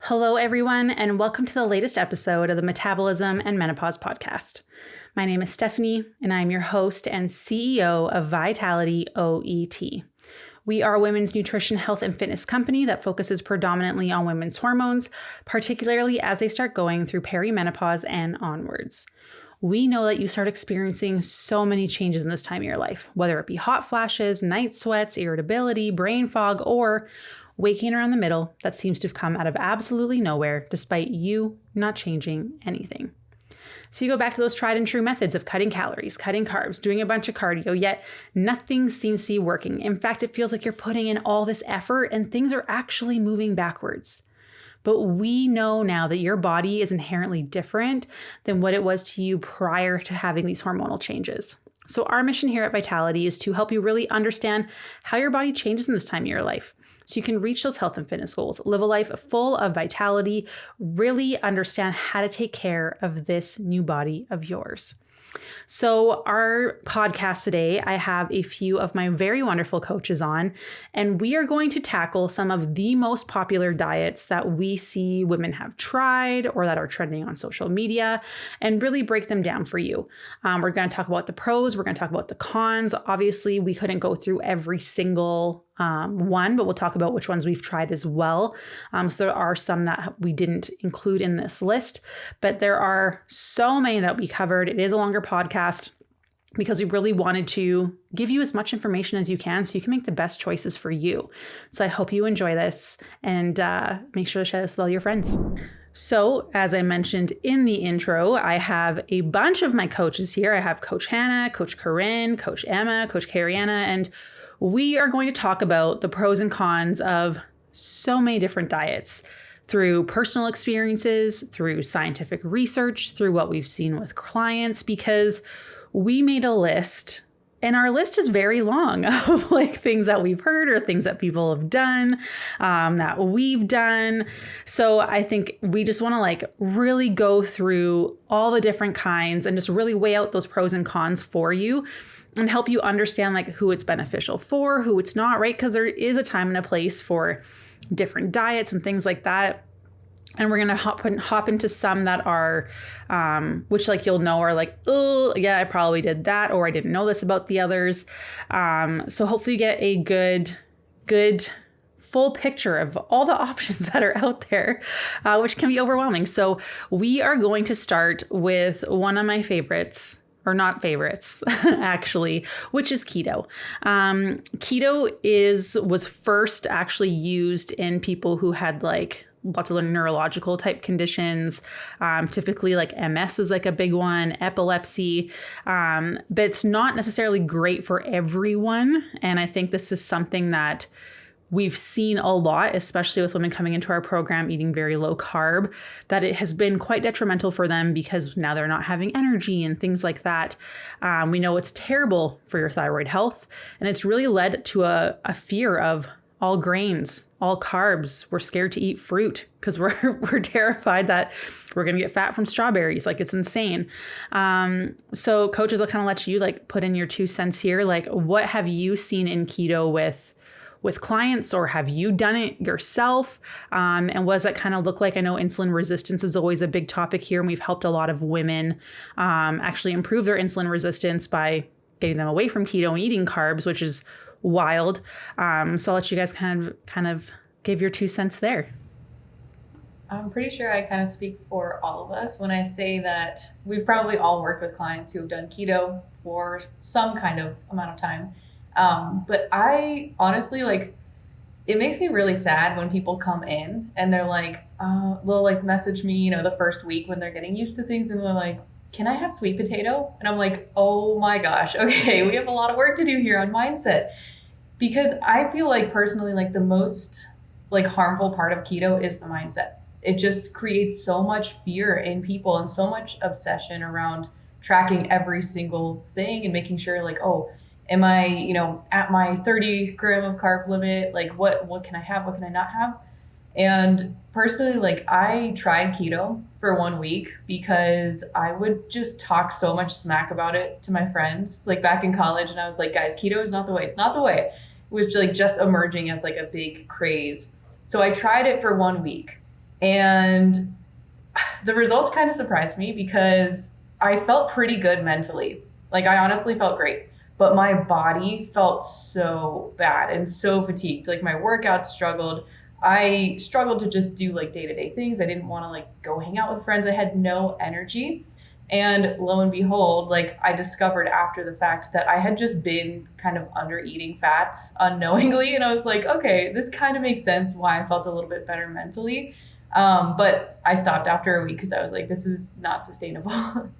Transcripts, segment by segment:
Hello, everyone, and welcome to the latest episode of the Metabolism and Menopause podcast. My name is Stephanie, and I'm your host and CEO of VitalityOET. We are a women's nutrition, health, and fitness company that focuses predominantly on women's hormones, particularly as they start going through perimenopause and onwards. We know that you start experiencing so many changes in this time of your life, whether it be hot flashes, night sweats, irritability, brain fog, or waking around the middle that seems to have come out of absolutely nowhere despite you not changing anything. So you go back to those tried and true methods of cutting calories, cutting carbs, doing a bunch of cardio, yet nothing seems to be working. In fact, it feels like you're putting in all this effort and things are actually moving backwards. But we know now that your body is inherently different than what it was to you prior to having these hormonal changes. So our mission here at Vitality is to help you really understand how your body changes in this time of your life, so you can reach those health and fitness goals, live a life full of vitality, really understand how to take care of this new body of yours. So our podcast today, I have a few of my very wonderful coaches on, and we are going to tackle some of the most popular diets that we see women have tried or that are trending on social media and really break them down for you. We're going to talk about the pros. We're going to talk about the cons. Obviously, we couldn't go through every single one, but we'll talk about which ones we've tried as well. So there are some that we didn't include in this list, but there are so many that we covered. It is a longer podcast because we really wanted to give you as much information as you can so you can make the best choices for you. So I hope you enjoy this and make sure to share this with all your friends. So as I mentioned in the intro, I have a bunch of my coaches here. I have Coach Hannah, Coach Corinne, Coach Emma, Coach Kariana, and we are going to talk about the pros and cons of so many different diets through personal experiences, through scientific research, through what we've seen with clients, because we made a list and our list is very long of like things that we've heard or things that people have done, that we've done. So I think we just want to like really go through all the different kinds and just really weigh out those pros and cons for you and help you understand like who it's beneficial for, who it's not, right? Because there is a time and a place for different diets and things like that. And we're going to hop into some that are, which like you'll know are like, oh yeah, I probably did that, or I didn't know this about the others. So hopefully you get a good full picture of all the options that are out there, which can be overwhelming. So we are going to start with one of my favorites, or not favorites, actually, which is keto. Keto was first actually used in people who had like lots of neurological type conditions. Typically like MS is like a big one, epilepsy, but it's not necessarily great for everyone. And I think this is something that we've seen a lot, especially with women coming into our program eating very low carb, that it has been quite detrimental for them because now they're not having energy and things like that. We know it's terrible for your thyroid health, and it's really led to a fear of all grains, all carbs. We're scared to eat fruit because we're terrified that we're going to get fat from strawberries. Like it's insane. So coaches will kind of let you like put in your 2 cents here. Like what have you seen in keto with clients, or have you done it yourself? And what does that kind of look like? I know insulin resistance is always a big topic here, and we've helped a lot of women actually improve their insulin resistance by getting them away from keto and eating carbs, which is wild. So I'll let you guys kind of give your 2 cents there. I'm pretty sure I kind of speak for all of us when I say that we've probably all worked with clients who have done keto for some kind of amount of time. But I honestly, like, it makes me really sad when people come in and they're like, they'll like message me, the first week when they're getting used to things, and they're like, can I have sweet potato? And I'm like, oh my gosh, okay, we have a lot of work to do here on mindset. Because I feel like personally, like the most like harmful part of keto is the mindset. It just creates so much fear in people and so much obsession around tracking every single thing and making sure like, oh, am I, at my 30 gram of carb limit? Like what can I have? What can I not have? And personally, like I tried keto for 1 week because I would just talk so much smack about it to my friends, like back in college. And I was like, guys, keto is not the way. It's not the way. It was like just emerging as like a big craze. So I tried it for 1 week. And the results kind of surprised me because I felt pretty good mentally. Like I honestly felt great, but my body felt so bad and so fatigued. Like my workouts struggled. I struggled to just do like day-to-day things. I didn't want to like go hang out with friends. I had no energy. And lo and behold, like I discovered after the fact that I had just been kind of under eating fats unknowingly. And I was like, okay, this kind of makes sense why I felt a little bit better mentally. But I stopped after a week because I was like, this is not sustainable.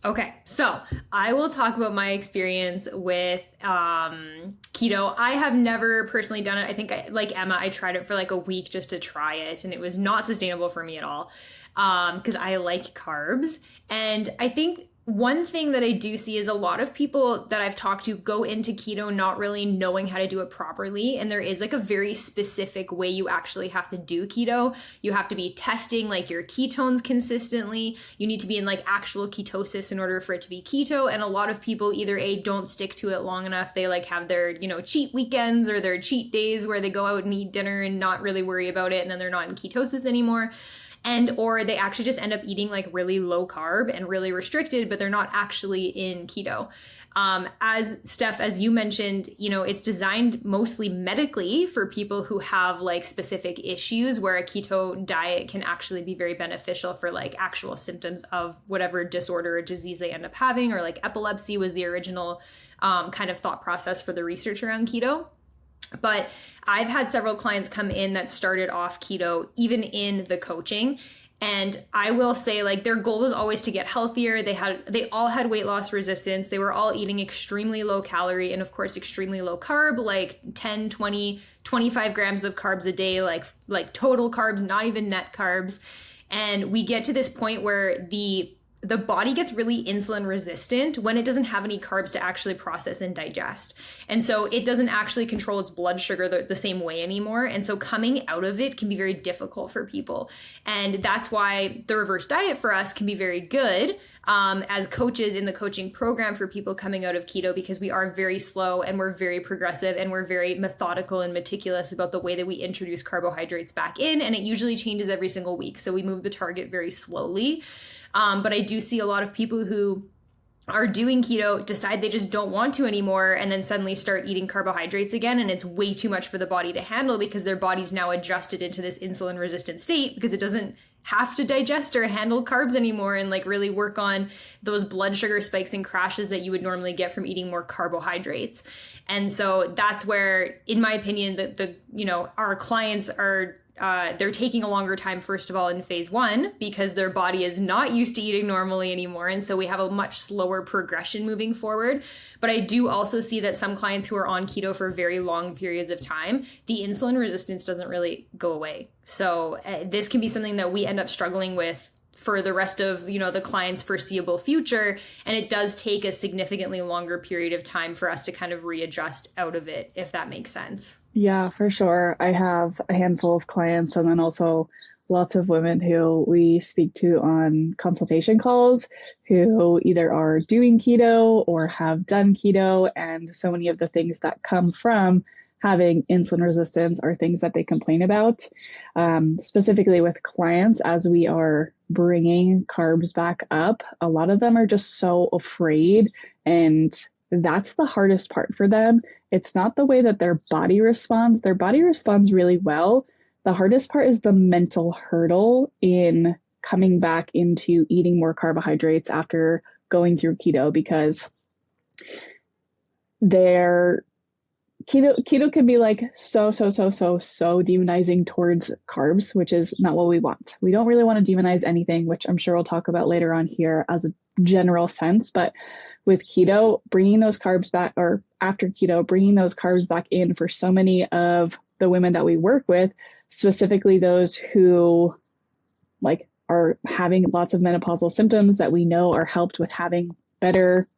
Okay, so I will talk about my experience with keto. I have never personally done it. I think, like Emma, I tried it for like a week just to try it, and it was not sustainable for me at all because I like carbs. And I think one thing that I do see is a lot of people that I've talked to go into keto not really knowing how to do it properly. And there is like a very specific way you actually have to do keto. You have to be testing like your ketones consistently. You need to be in like actual ketosis in order for it to be keto. And a lot of people either don't stick to it long enough. They like have their, cheat weekends or their cheat days where they go out and eat dinner and not really worry about it. And then they're not in ketosis anymore. And or they actually just end up eating like really low carb and really restricted, but they're not actually in keto. As Steph, as you mentioned, it's designed mostly medically for people who have like specific issues where a keto diet can actually be very beneficial for like actual symptoms of whatever disorder or disease they end up having, or like epilepsy was the original kind of thought process for the research around keto. But I've had several clients come in that started off keto, even in the coaching. And I will say like their goal was always to get healthier. They all had weight loss resistance. They were all eating extremely low calorie and of course, extremely low carb, like 10, 20, 25 grams of carbs a day, like total carbs, not even net carbs. And we get to this point where the body gets really insulin resistant when it doesn't have any carbs to actually process and digest. And so it doesn't actually control its blood sugar the same way anymore. And so coming out of it can be very difficult for people. And that's why the reverse diet for us can be very good as coaches in the coaching program for people coming out of keto, because we are very slow and we're very progressive and we're very methodical and meticulous about the way that we introduce carbohydrates back in. And it usually changes every single week. So we move the target very slowly. But I do see a lot of people who are doing keto decide they just don't want to anymore and then suddenly start eating carbohydrates again. And it's way too much for the body to handle because their body's now adjusted into this insulin resistant state because it doesn't have to digest or handle carbs anymore and like really work on those blood sugar spikes and crashes that you would normally get from eating more carbohydrates. And so that's where, in my opinion, our clients are they're taking a longer time, first of all, in phase 1, because their body is not used to eating normally anymore. And so we have a much slower progression moving forward. But I do also see that some clients who are on keto for very long periods of time, the insulin resistance doesn't really go away. So this can be something that we end up struggling with for the rest of, the client's foreseeable future. And it does take a significantly longer period of time for us to kind of readjust out of it, if that makes sense. Yeah, for sure. I have a handful of clients and then also lots of women who we speak to on consultation calls who either are doing keto or have done keto. And so many of the things that come from having insulin resistance are things that they complain about. Specifically with clients, as we are bringing carbs back up, a lot of them are just so afraid. And that's the hardest part for them. It's not the way that their body responds. Their body responds really well. The hardest part is the mental hurdle in coming back into eating more carbohydrates after going through keto, because keto can be like so demonizing towards carbs, which is not what we want. We don't really want to demonize anything, which I'm sure we'll talk about later on here as a general sense. But with keto, bringing those carbs back, or after keto, bringing those carbs back in for so many of the women that we work with, specifically those who like are having lots of menopausal symptoms that we know are helped with having better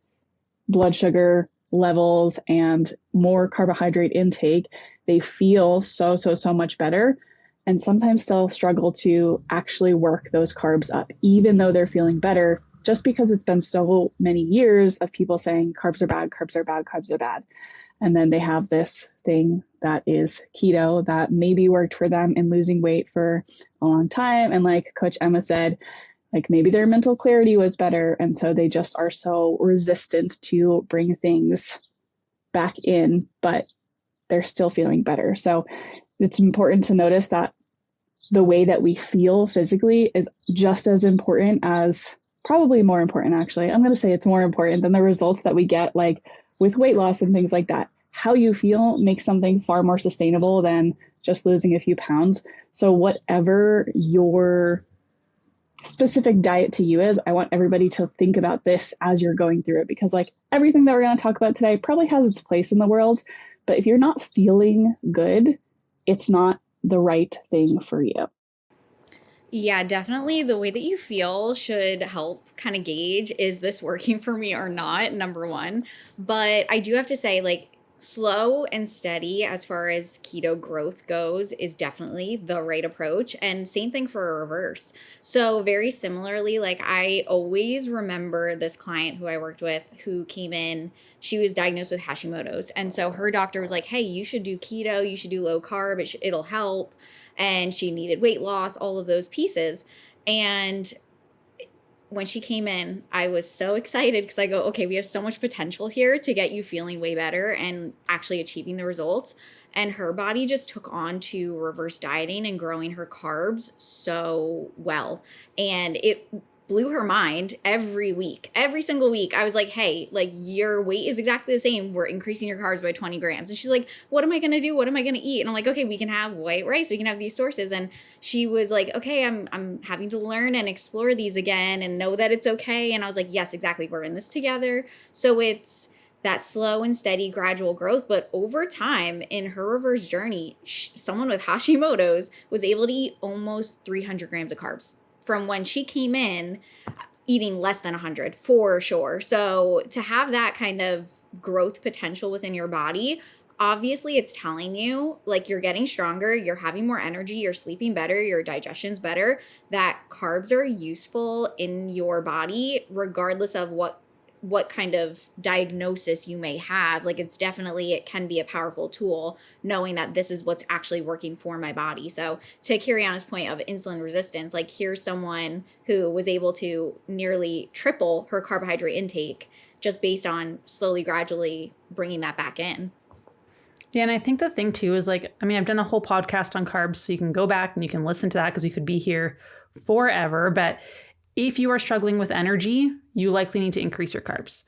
blood sugar levels and more carbohydrate intake, they feel so much better, and sometimes still struggle to actually work those carbs up, even though they're feeling better, just because it's been so many years of people saying carbs are bad, carbs are bad, carbs are bad. And then they have this thing that is keto that maybe worked for them in losing weight for a long time. And like Coach Emma said, like maybe their mental clarity was better. And so they just are so resistant to bring things back in, but they're still feeling better. So it's important to notice that the way that we feel physically is just as important as, probably more important, actually. I'm going to say it's more important than the results that we get, like with weight loss and things like that. How you feel makes something far more sustainable than just losing a few pounds. So whatever your specific diet to you is, I want everybody to think about this as you're going through it, because like everything that we're going to talk about today probably has its place in the world, but if you're not feeling good, it's not the right thing for you. Yeah, definitely. The way that you feel should help kind of gauge, is this working for me or not? Number one. But I do have to say, like, slow and steady as far as keto growth goes is definitely the right approach. And same thing for a reverse. So very similarly, like I always remember this client who I worked with who came in, she was diagnosed with Hashimoto's. And so her doctor was like, hey, you should do keto, you should do low carb, it'll help. And she needed weight loss, all of those pieces. And when she came in, I was so excited because I go, okay, we have so much potential here to get you feeling way better and actually achieving the results. And her body just took on to reverse dieting and growing her carbs so well. And it blew her mind every week, every single week. I was like, hey, like your weight is exactly the same. We're increasing your carbs by 20 grams. And she's like, what am I going to do? What am I going to eat? And I'm like, okay, we can have white rice. We can have these sources. And she was like, okay, I'm having to learn and explore these again and know that it's okay. And I was like, yes, exactly. We're in this together. So it's that slow and steady gradual growth. But over time in her reverse journey, someone with Hashimoto's was able to eat almost 300 grams of carbs from when she came in eating less than 100 for sure. So to have that kind of growth potential within your body, obviously it's telling you like you're getting stronger, you're having more energy, you're sleeping better, your digestion's better, that carbs are useful in your body regardless of what kind of diagnosis you may have. Like it's definitely, it can be a powerful tool knowing that this is what's actually working for my body. So to Kiriana's point of insulin resistance, like here's someone who was able to nearly triple her carbohydrate intake just based on slowly, gradually bringing that back in. Yeah, and I think the thing too is like, I mean, I've done a whole podcast on carbs, so you can go back and you can listen to that because we could be here forever. But if you are struggling with energy, you likely need to increase your carbs.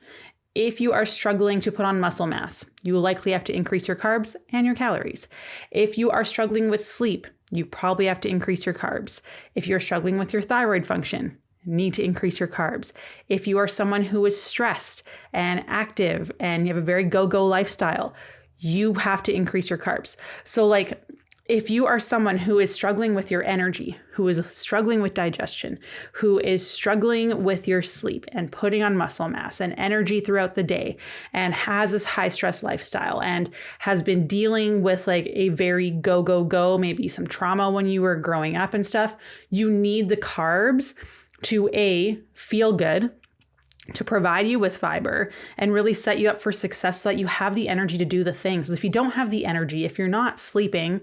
If you are struggling to put on muscle mass, you will likely have to increase your carbs and your calories. If you are struggling with sleep, you probably have to increase your carbs. If you're struggling with your thyroid function, you need to increase your carbs. If you are someone who is stressed and active and you have a very go-go lifestyle, you have to increase your carbs. So like, if you are someone who is struggling with your energy, who is struggling with digestion, who is struggling with your sleep and putting on muscle mass and energy throughout the day and has this high stress lifestyle and has been dealing with like a very go, maybe some trauma when you were growing up and stuff, you need the carbs to feel good, to provide you with fiber and really set you up for success so that you have the energy to do the things. If you don't have the energy, if you're not sleeping,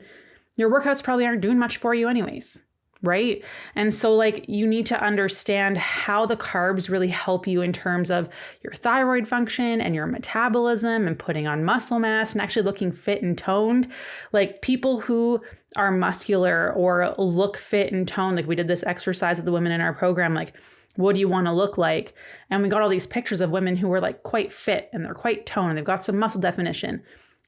your workouts probably aren't doing much for you anyways, right? And so like you need to understand how the carbs really help you in terms of your thyroid function and your metabolism and putting on muscle mass and actually looking fit and toned. Like people who are muscular or look fit and toned, like we did this exercise with the women in our program, like what do you want to look like? And we got all these pictures of women who were like quite fit and they're quite toned and they've got some muscle definition.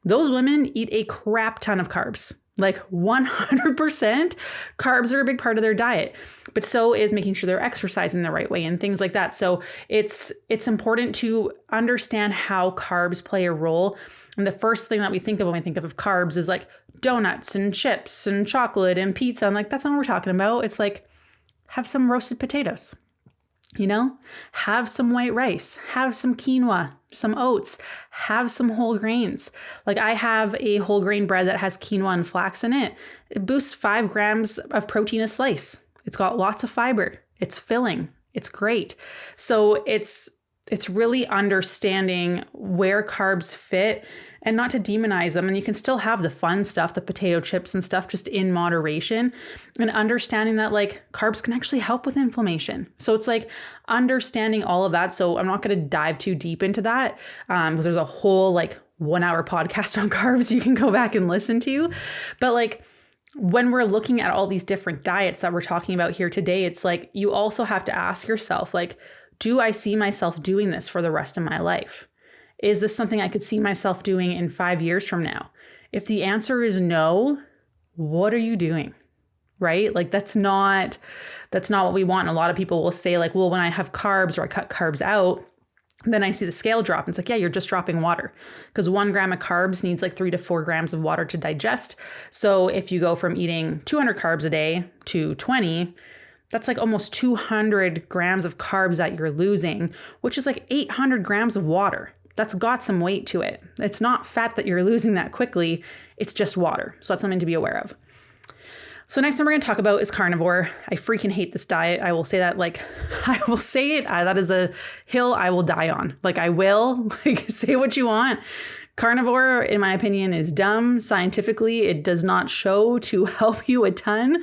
Those women eat a crap ton of carbs. Like 100% carbs are a big part of their diet, but so is making sure they're exercising the right way and things like that. So it's important to understand how carbs play a role. And the first thing that we think of when we think of carbs is like donuts and chips and chocolate and pizza. I'm like, that's not what we're talking about. It's like, have some roasted potatoes. You know, have some white rice, have some quinoa, some oats, have some whole grains. Like I have a whole grain bread that has quinoa and flax in it. It boosts 5 grams of protein a slice. It's got lots of fiber. It's filling. It's great. So it's really understanding where carbs fit and not to demonize them. And you can still have the fun stuff, the potato chips and stuff, just in moderation, and understanding that like carbs can actually help with inflammation. So it's like understanding all of that. So I'm not going to dive too deep into that because there's a whole like 1 hour podcast on carbs you can go back and listen to. But like when we're looking at all these different diets that we're talking about here today, it's like you also have to ask yourself, like, do I see myself doing this for the rest of my life? Is this something I could see myself doing in 5 years from now? If the answer is no, what are you doing? Right? Like that's not what we want. And a lot of people will say like, well, when I have carbs or I cut carbs out, then I see the scale drop. And it's like, yeah, you're just dropping water because 1 gram of carbs needs like 3 to 4 grams of water to digest. So if you go from eating 200 carbs a day to 20, that's like almost 200 grams of carbs that you're losing, which is like 800 grams of water. That's got some weight to it. It's not fat that you're losing that quickly. It's just water. So that's something to be aware of. So next thing we're going to talk about is carnivore. I freaking hate this diet. I will say that, like, I will say it. That is a hill I will die on. Like I will, like, say what you want. Carnivore, in my opinion, is dumb. Scientifically, it does not show to help you a ton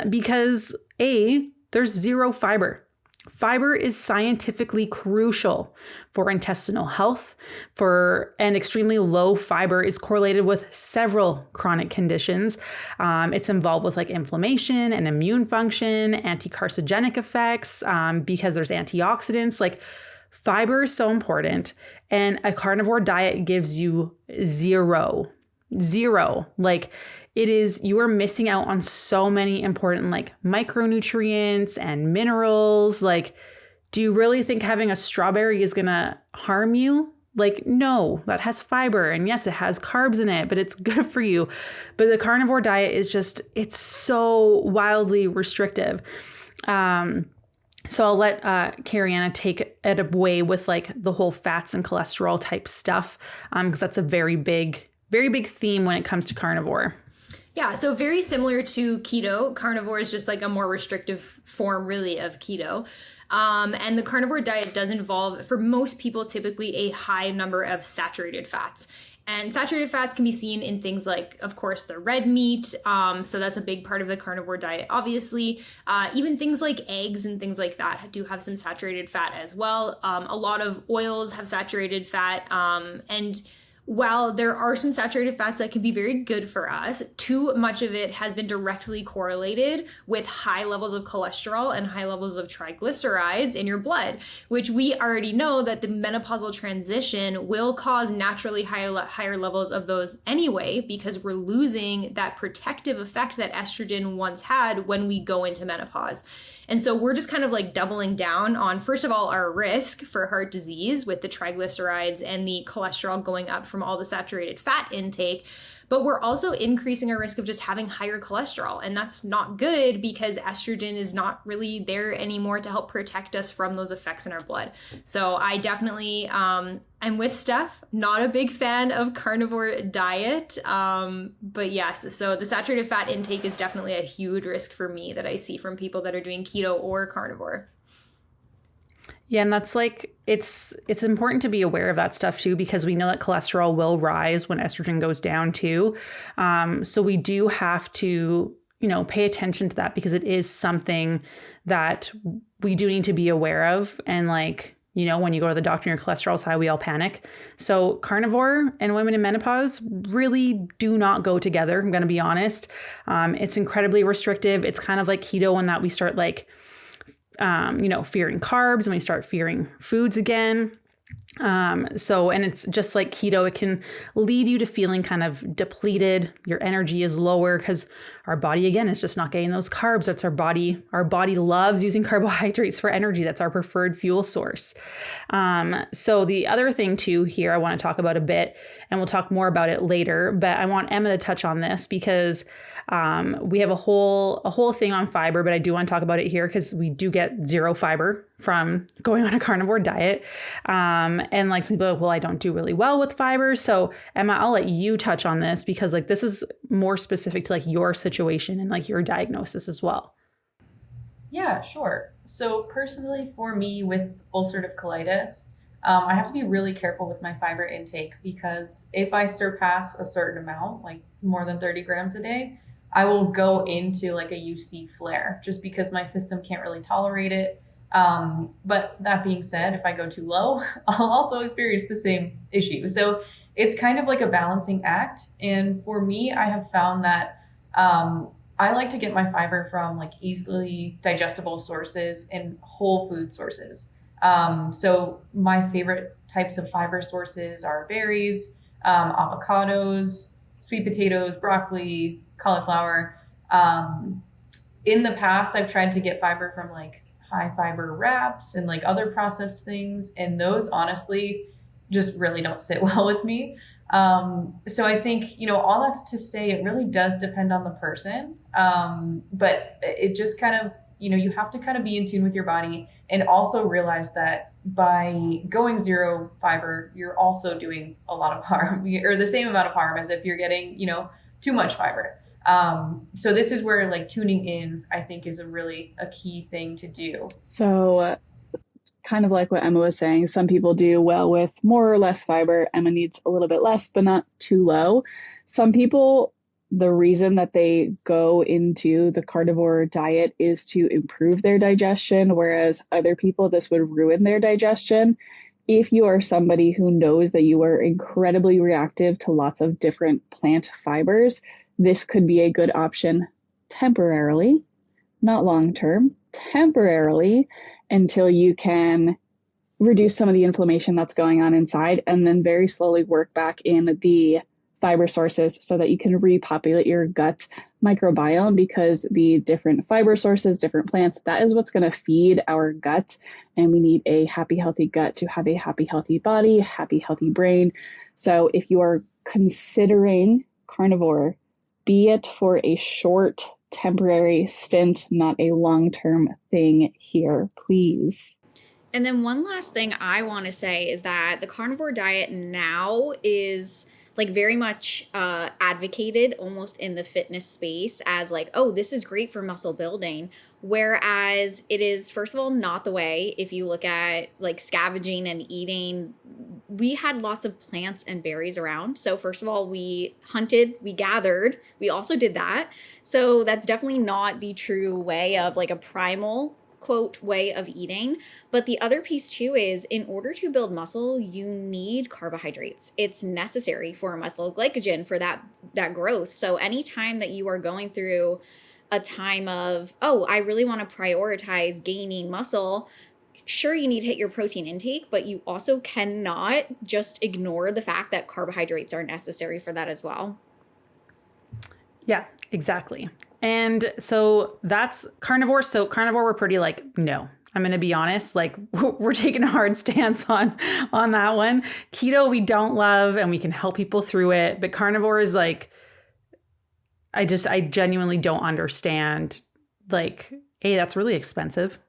because there's zero fiber. Fiber is scientifically crucial for intestinal health, and extremely low fiber is correlated with several chronic conditions. It's involved with like inflammation and immune function, anti-carcinogenic effects, because there's antioxidants. Like fiber is so important, and a carnivore diet gives you zero. Like you are missing out on so many important like micronutrients and minerals. Like, do you really think having a strawberry is going to harm you? Like, no, that has fiber. And yes, it has carbs in it, but it's good for you. But the carnivore diet is it's so wildly restrictive. So I'll let Kariana take it away with like the whole fats and cholesterol type stuff, because that's a very big theme when it comes to carnivore. Yeah, so very similar to keto, carnivore is just like a more restrictive form really of keto. And the carnivore diet does involve, for most people, typically a high number of saturated fats. And saturated fats can be seen in things like, of course, the red meat. So that's a big part of the carnivore diet, obviously. Even things like eggs and things like that do have some saturated fat as well. A lot of oils have saturated fat. And while there are some saturated fats that can be very good for us, too much of it has been directly correlated with high levels of cholesterol and high levels of triglycerides in your blood, which we already know that the menopausal transition will cause naturally higher levels of those anyway, because we're losing that protective effect that estrogen once had when we go into menopause. And so we're just kind of like doubling down on, first of all, our risk for heart disease with the triglycerides and the cholesterol going up from all the saturated fat intake. But we're also increasing our risk of just having higher cholesterol. And that's not good because estrogen is not really there anymore to help protect us from those effects in our blood. So I definitely, I'm with Steph, not a big fan of carnivore diet. But yes, so the saturated fat intake is definitely a huge risk for me that I see from people that are doing keto or carnivore. Yeah, and that's like, it's important to be aware of that stuff too, because we know that cholesterol will rise when estrogen goes down too. So we do have to, pay attention to that, because it is something that we do need to be aware of. And like, when you go to the doctor and your cholesterol's high, we all panic. So carnivore and women in menopause really do not go together. I'm going to be honest. It's incredibly restrictive. It's kind of like keto in that we start like, fearing carbs, and we start fearing foods again. And it's just like keto, it can lead you to feeling kind of depleted. Your energy is lower because our body, again, is just not getting those carbs. That's our body. Our body loves using carbohydrates for energy. That's our preferred fuel source. So the other thing too here I want to talk about a bit, and we'll talk more about it later, but I want Emma to touch on this because we have a whole thing on fiber, but I do want to talk about it here because we do get zero fiber from going on a carnivore diet. And like some people are like, well, I don't do really well with fiber. So Emma, I'll let you touch on this because like this is more specific to like your situation and like your diagnosis as well. Yeah, sure. So personally for me with ulcerative colitis, I have to be really careful with my fiber intake, because if I surpass a certain amount, like more than 30 grams a day, I will go into like a UC flare just because my system can't really tolerate it. But that being said, if I go too low, I'll also experience the same issue. So it's kind of like a balancing act. And for me, I have found that I like to get my fiber from like easily digestible sources and whole food sources. So my favorite types of fiber sources are berries, avocados, sweet potatoes, broccoli, cauliflower. In the past, I've tried to get fiber from like high fiber wraps and like other processed things, and those honestly just really don't sit well with me. So I think, all that's to say it really does depend on the person. But it just kind of, you have to kind of be in tune with your body, and also realize that by going zero fiber, you're also doing a lot of harm, or the same amount of harm as if you're getting, too much fiber. So this is where like tuning in, I think, is a key thing to do. So kind of like what Emma was saying, some people do well with more or less fiber. Emma needs a little bit less, but not too low. Some people, the reason that they go into the carnivore diet is to improve their digestion, whereas other people, this would ruin their digestion. If you are somebody who knows that you are incredibly reactive to lots of different plant fibers, this could be a good option temporarily, not long-term, temporarily, until you can reduce some of the inflammation that's going on inside, and then very slowly work back in the fiber sources so that you can repopulate your gut microbiome, because the different fiber sources, different plants, that is what's going to feed our gut. And we need a happy, healthy gut to have a happy, healthy body, happy, healthy brain. So if you are considering carnivore, be it for a short, temporary stint, not a long-term thing here, please. And then one last thing I want to say is that the carnivore diet now is like very much advocated almost in the fitness space as like, oh, this is great for muscle building. Whereas it is, first of all, not the way. If you look at like scavenging and eating, we had lots of plants and berries around. So first of all, we hunted, we gathered, we also did that. So that's definitely not the true way of like a primal quote way of eating. But the other piece too is, in order to build muscle, you need carbohydrates. It's necessary for muscle glycogen for that growth. So anytime that you are going through a time of, oh, I really want to prioritize gaining muscle, sure, you need to hit your protein intake, but you also cannot just ignore the fact that carbohydrates are necessary for that as well. Yeah, exactly. And so that's carnivore. So carnivore, we're pretty like, no, I'm going to be honest, like we're taking a hard stance on that one. Keto, we don't love, and we can help people through it. But carnivore is like, I genuinely don't understand, like, A, that's really expensive.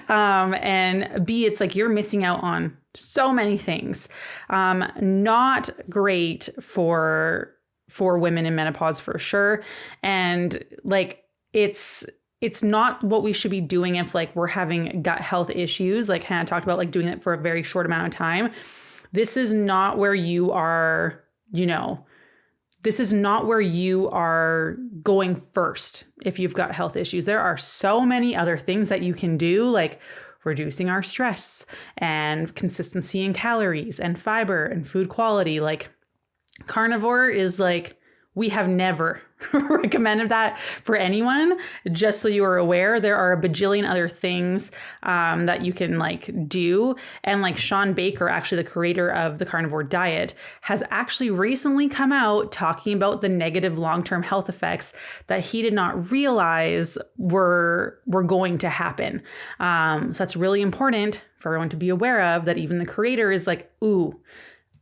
And B, it's like you're missing out on so many things. Not great for women in menopause for sure. And like, it's not what we should be doing if like we're having gut health issues. Like Hannah talked about, like doing it for a very short amount of time. This is not where you are, this is not where you are going first if you've got health issues. There are so many other things that you can do, like reducing our stress and consistency in calories and fiber and food quality. Like carnivore is like, we have never recommended that for anyone. Just so you are aware, there are a bajillion other things that you can like do. And like Sean Baker, actually the creator of the Carnivore Diet, has actually recently come out talking about the negative long-term health effects that he did not realize were going to happen. So that's really important for everyone to be aware of, that even the creator is like, ooh,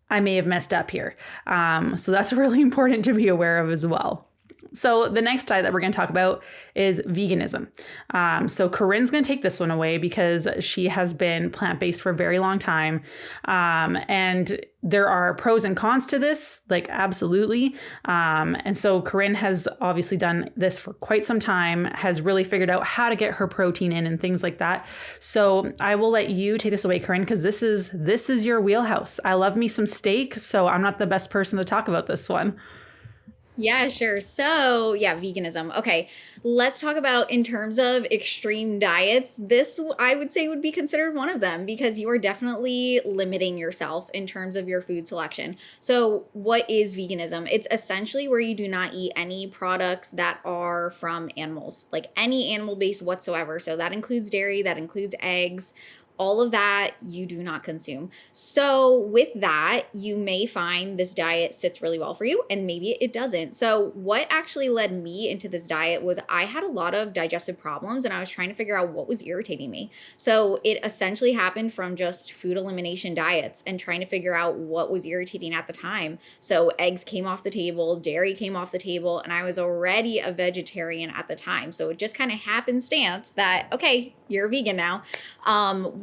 I may have messed up here. So that's really important to be aware of as well. So the next diet that we're going to talk about is veganism. So Corinne's going to take this one away because she has been plant-based for a very long time. And there are pros and cons to this, like absolutely. And so Corinne has obviously done this for quite some time, has really figured out how to get her protein in and things like that. So I will let you take this away, Corinne, because this is your wheelhouse. I love me some steak, so I'm not the best person to talk about this one. Yeah, sure. So, yeah, veganism. Okay, let's talk about in terms of extreme diets. This, I would say, would be considered one of them because you are definitely limiting yourself in terms of your food selection. So, what is veganism? It's essentially where you do not eat any products that are from animals, like any animal base whatsoever. So, that includes dairy, that includes eggs. All of that you do not consume. So with that, you may find this diet sits really well for you and maybe it doesn't. So what actually led me into this diet was I had a lot of digestive problems and I was trying to figure out what was irritating me. So it essentially happened from just food elimination diets and trying to figure out what was irritating at the time. So eggs came off the table, dairy came off the table, and I was already a vegetarian at the time. So it just kind of happenstance that, okay, you're a vegan now.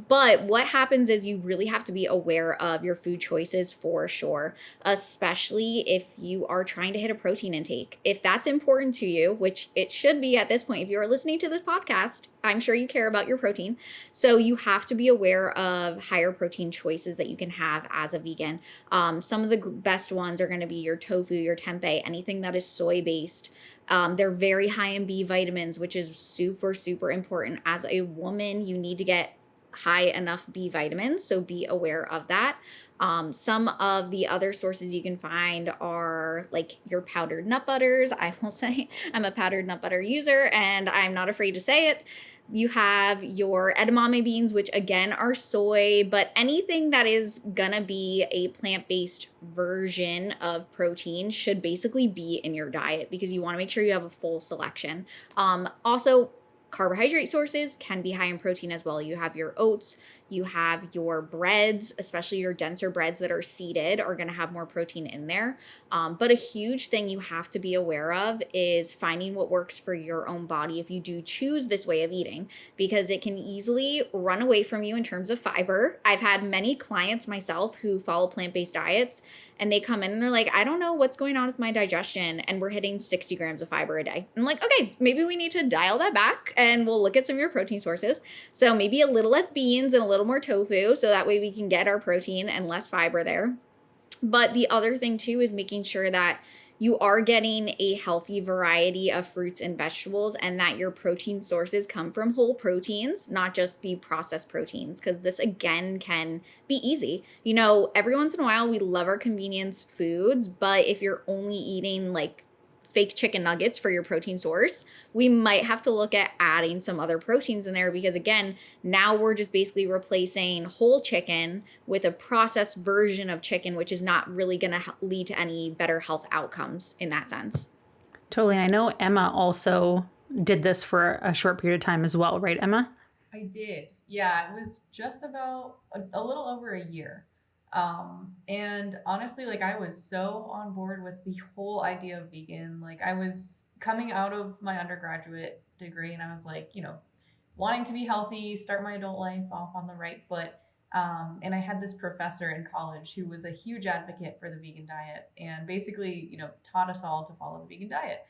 But what happens is you really have to be aware of your food choices for sure, especially if you are trying to hit a protein intake. If that's important to you, which it should be at this point, if you are listening to this podcast, I'm sure you care about your protein. So you have to be aware of higher protein choices that you can have as a vegan. Some of the best ones are going to be your tofu, your tempeh, anything that is soy-based. They're very high in B vitamins, which is super, super important. As a woman, you need to get high enough B vitamins, so be aware of that. Some of the other sources you can find are like your powdered nut butters. I will say I'm a powdered nut butter user and I'm not afraid to say it. You have your edamame beans, which again are soy, but anything that is gonna be a plant-based version of protein should basically be in your diet because you wanna make sure you have a full selection. Also, carbohydrate sources can be high in protein as well. You have your oats, you have your breads, especially your denser breads that are seeded are going to have more protein in there. But a huge thing you have to be aware of is finding what works for your own body if you do choose this way of eating, because it can easily run away from you in terms of fiber. I've had many clients myself who follow plant-based diets and they come in and they're like, I don't know what's going on with my digestion and we're hitting 60 grams of fiber a day. I'm like, okay, maybe we need to dial that back and we'll look at some of your protein sources. So maybe a little less beans and a little more tofu, so that way we can get our protein and less fiber there. But the other thing too is making sure that you are getting a healthy variety of fruits and vegetables and that your protein sources come from whole proteins, not just the processed proteins, because this again can be easy. You know, every once in a while we love our convenience foods, but if you're only eating like fake chicken nuggets for your protein source, we might have to look at adding some other proteins in there because again, now we're just basically replacing whole chicken with a processed version of chicken, which is not really going to lead to any better health outcomes in that sense. Totally. And I know Emma also did this for a short period of time as well, right, Emma? I did. Yeah, it was just about a little over a year. And honestly, like I was so on board with the whole idea of vegan. Like I was coming out of my undergraduate degree and I was like, you know, wanting to be healthy, start my adult life off on the right foot. And I had this professor in college who was a huge advocate for the vegan diet and basically, you know, taught us all to follow the vegan diet,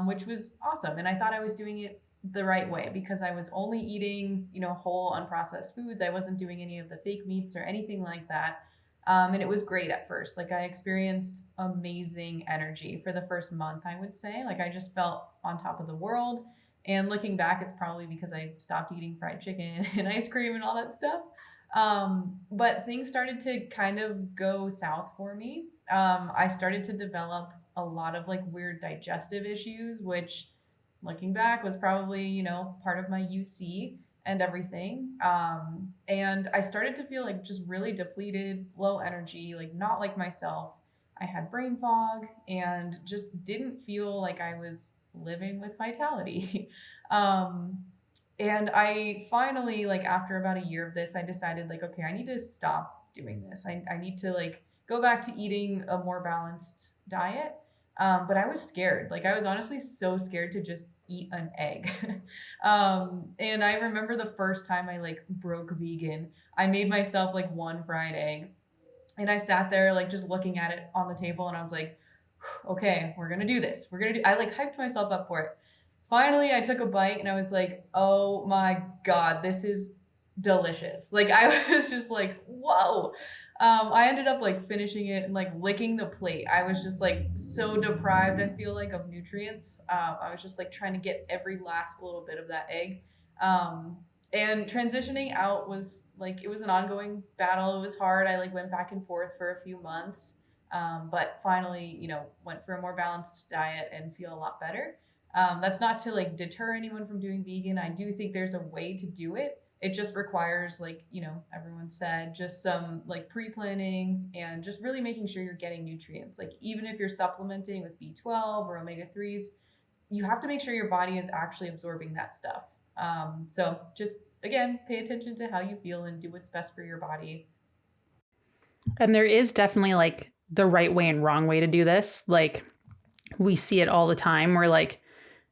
which was awesome. And I thought I was doing it the right way because I was only eating, you know, whole unprocessed foods. I wasn't doing any of the fake meats or anything like that. And it was great at first. Like I experienced amazing energy for the first month, I would say. Like I just felt on top of the world. And looking back, it's probably because I stopped eating fried chicken and ice cream and all that stuff. But things started to kind of go south for me. I started to develop a lot of like weird digestive issues, which looking back was probably, you know, part of my UC and everything. And I started to feel like just really depleted, low energy, like not like myself. I had brain fog and just didn't feel like I was living with vitality. And I finally, like after about a year of this, I decided like, okay, I need to stop doing this. I need to like go back to eating a more balanced diet. But I was scared. Like, I was honestly so scared to just eat an egg. And I remember the first time I like broke vegan, I made myself like one fried egg, and I sat there like just looking at it on the table, and I was like, okay, we're gonna do this. I like hyped myself up for it. Finally, I took a bite and I was like, oh my God, this is delicious. Like, I was just like, whoa. I ended up like finishing it and like licking the plate. I was just like so deprived, I feel like, of nutrients. I was just like trying to get every last little bit of that egg. And transitioning out was like, it was an ongoing battle. It was hard. I like went back and forth for a few months. But finally, went for a more balanced diet and feel a lot better. That's not to like deter anyone from doing vegan. I do think there's a way to do it. It just requires, like, everyone said, just some like pre-planning and just really making sure you're getting nutrients. Like, even if you're supplementing with B12 or omega-3s, you have to make sure your body is actually absorbing that stuff. So just, again, pay attention to how you feel and do what's best for your body. And there is definitely like the right way and wrong way to do this. Like, we see it all the time where like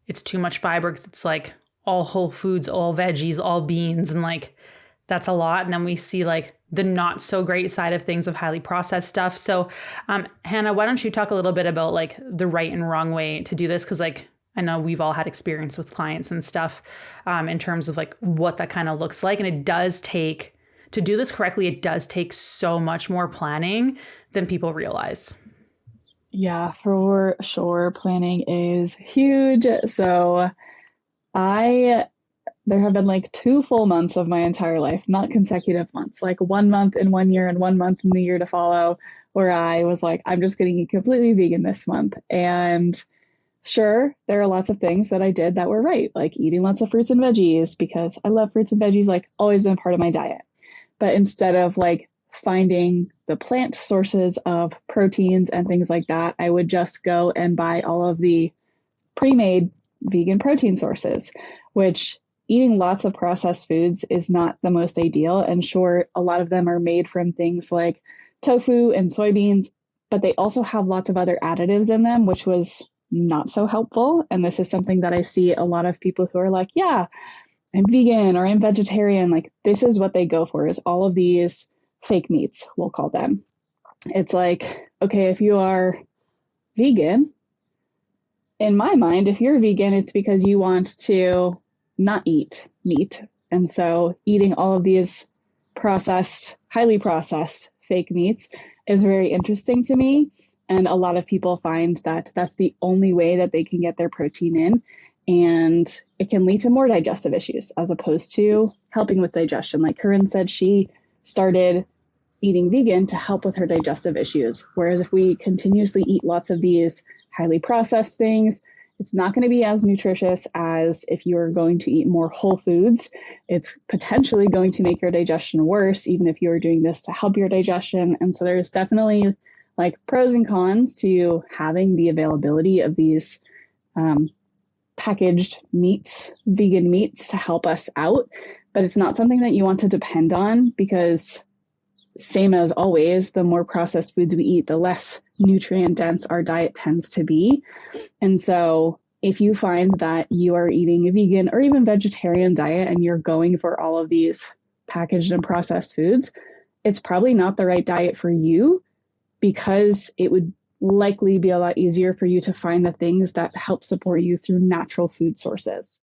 it's too much fiber because it's like all whole foods, all veggies, all beans, and like that's a lot. And then we see like the not so great side of things of highly processed stuff. So Hannah, why don't you talk a little bit about like the right and wrong way to do this? Because like I know we've all had experience with clients and stuff in terms of like what that kind of looks like. And it does take, to do this correctly, it does take so much more planning than people realize. Yeah, for sure. Planning is huge. So there have been like 2 full months of my entire life, not consecutive months, like 1 month in 1 year and 1 month in the year to follow, where I was like, I'm just going to eat completely vegan this month. And sure, there are lots of things that I did that were right, like eating lots of fruits and veggies, because I love fruits and veggies, like always been part of my diet. But instead of like finding the plant sources of proteins and things like that, I would just go and buy all of the pre-made vegan protein sources, which eating lots of processed foods is not the most ideal. And sure, a lot of them are made from things like tofu and soybeans, but they also have lots of other additives in them, which was not so helpful. And this is something that I see a lot of people who are like, yeah, I'm vegan or I'm vegetarian. Like, this is what they go for, is all of these fake meats, we'll call them. It's like, okay, if you are vegan, in my mind, if you're vegan, it's because you want to not eat meat. And so eating all of these processed, highly processed fake meats is very interesting to me. And a lot of people find that that's the only way that they can get their protein in. And it can lead to more digestive issues as opposed to helping with digestion. Like Corinne said, she started eating vegan to help with her digestive issues. Whereas if we continuously eat lots of these highly processed things, it's not going to be as nutritious as if you're going to eat more whole foods. It's potentially going to make your digestion worse, even if you're doing this to help your digestion. And so there's definitely like pros and cons to having the availability of these packaged meats, vegan meats, to help us out. But it's not something that you want to depend on, because same as always, the more processed foods we eat, the less nutrient dense our diet tends to be. And so if you find that you are eating a vegan or even vegetarian diet and you're going for all of these packaged and processed foods, it's probably not the right diet for you, because it would likely be a lot easier for you to find the things that help support you through natural food sources.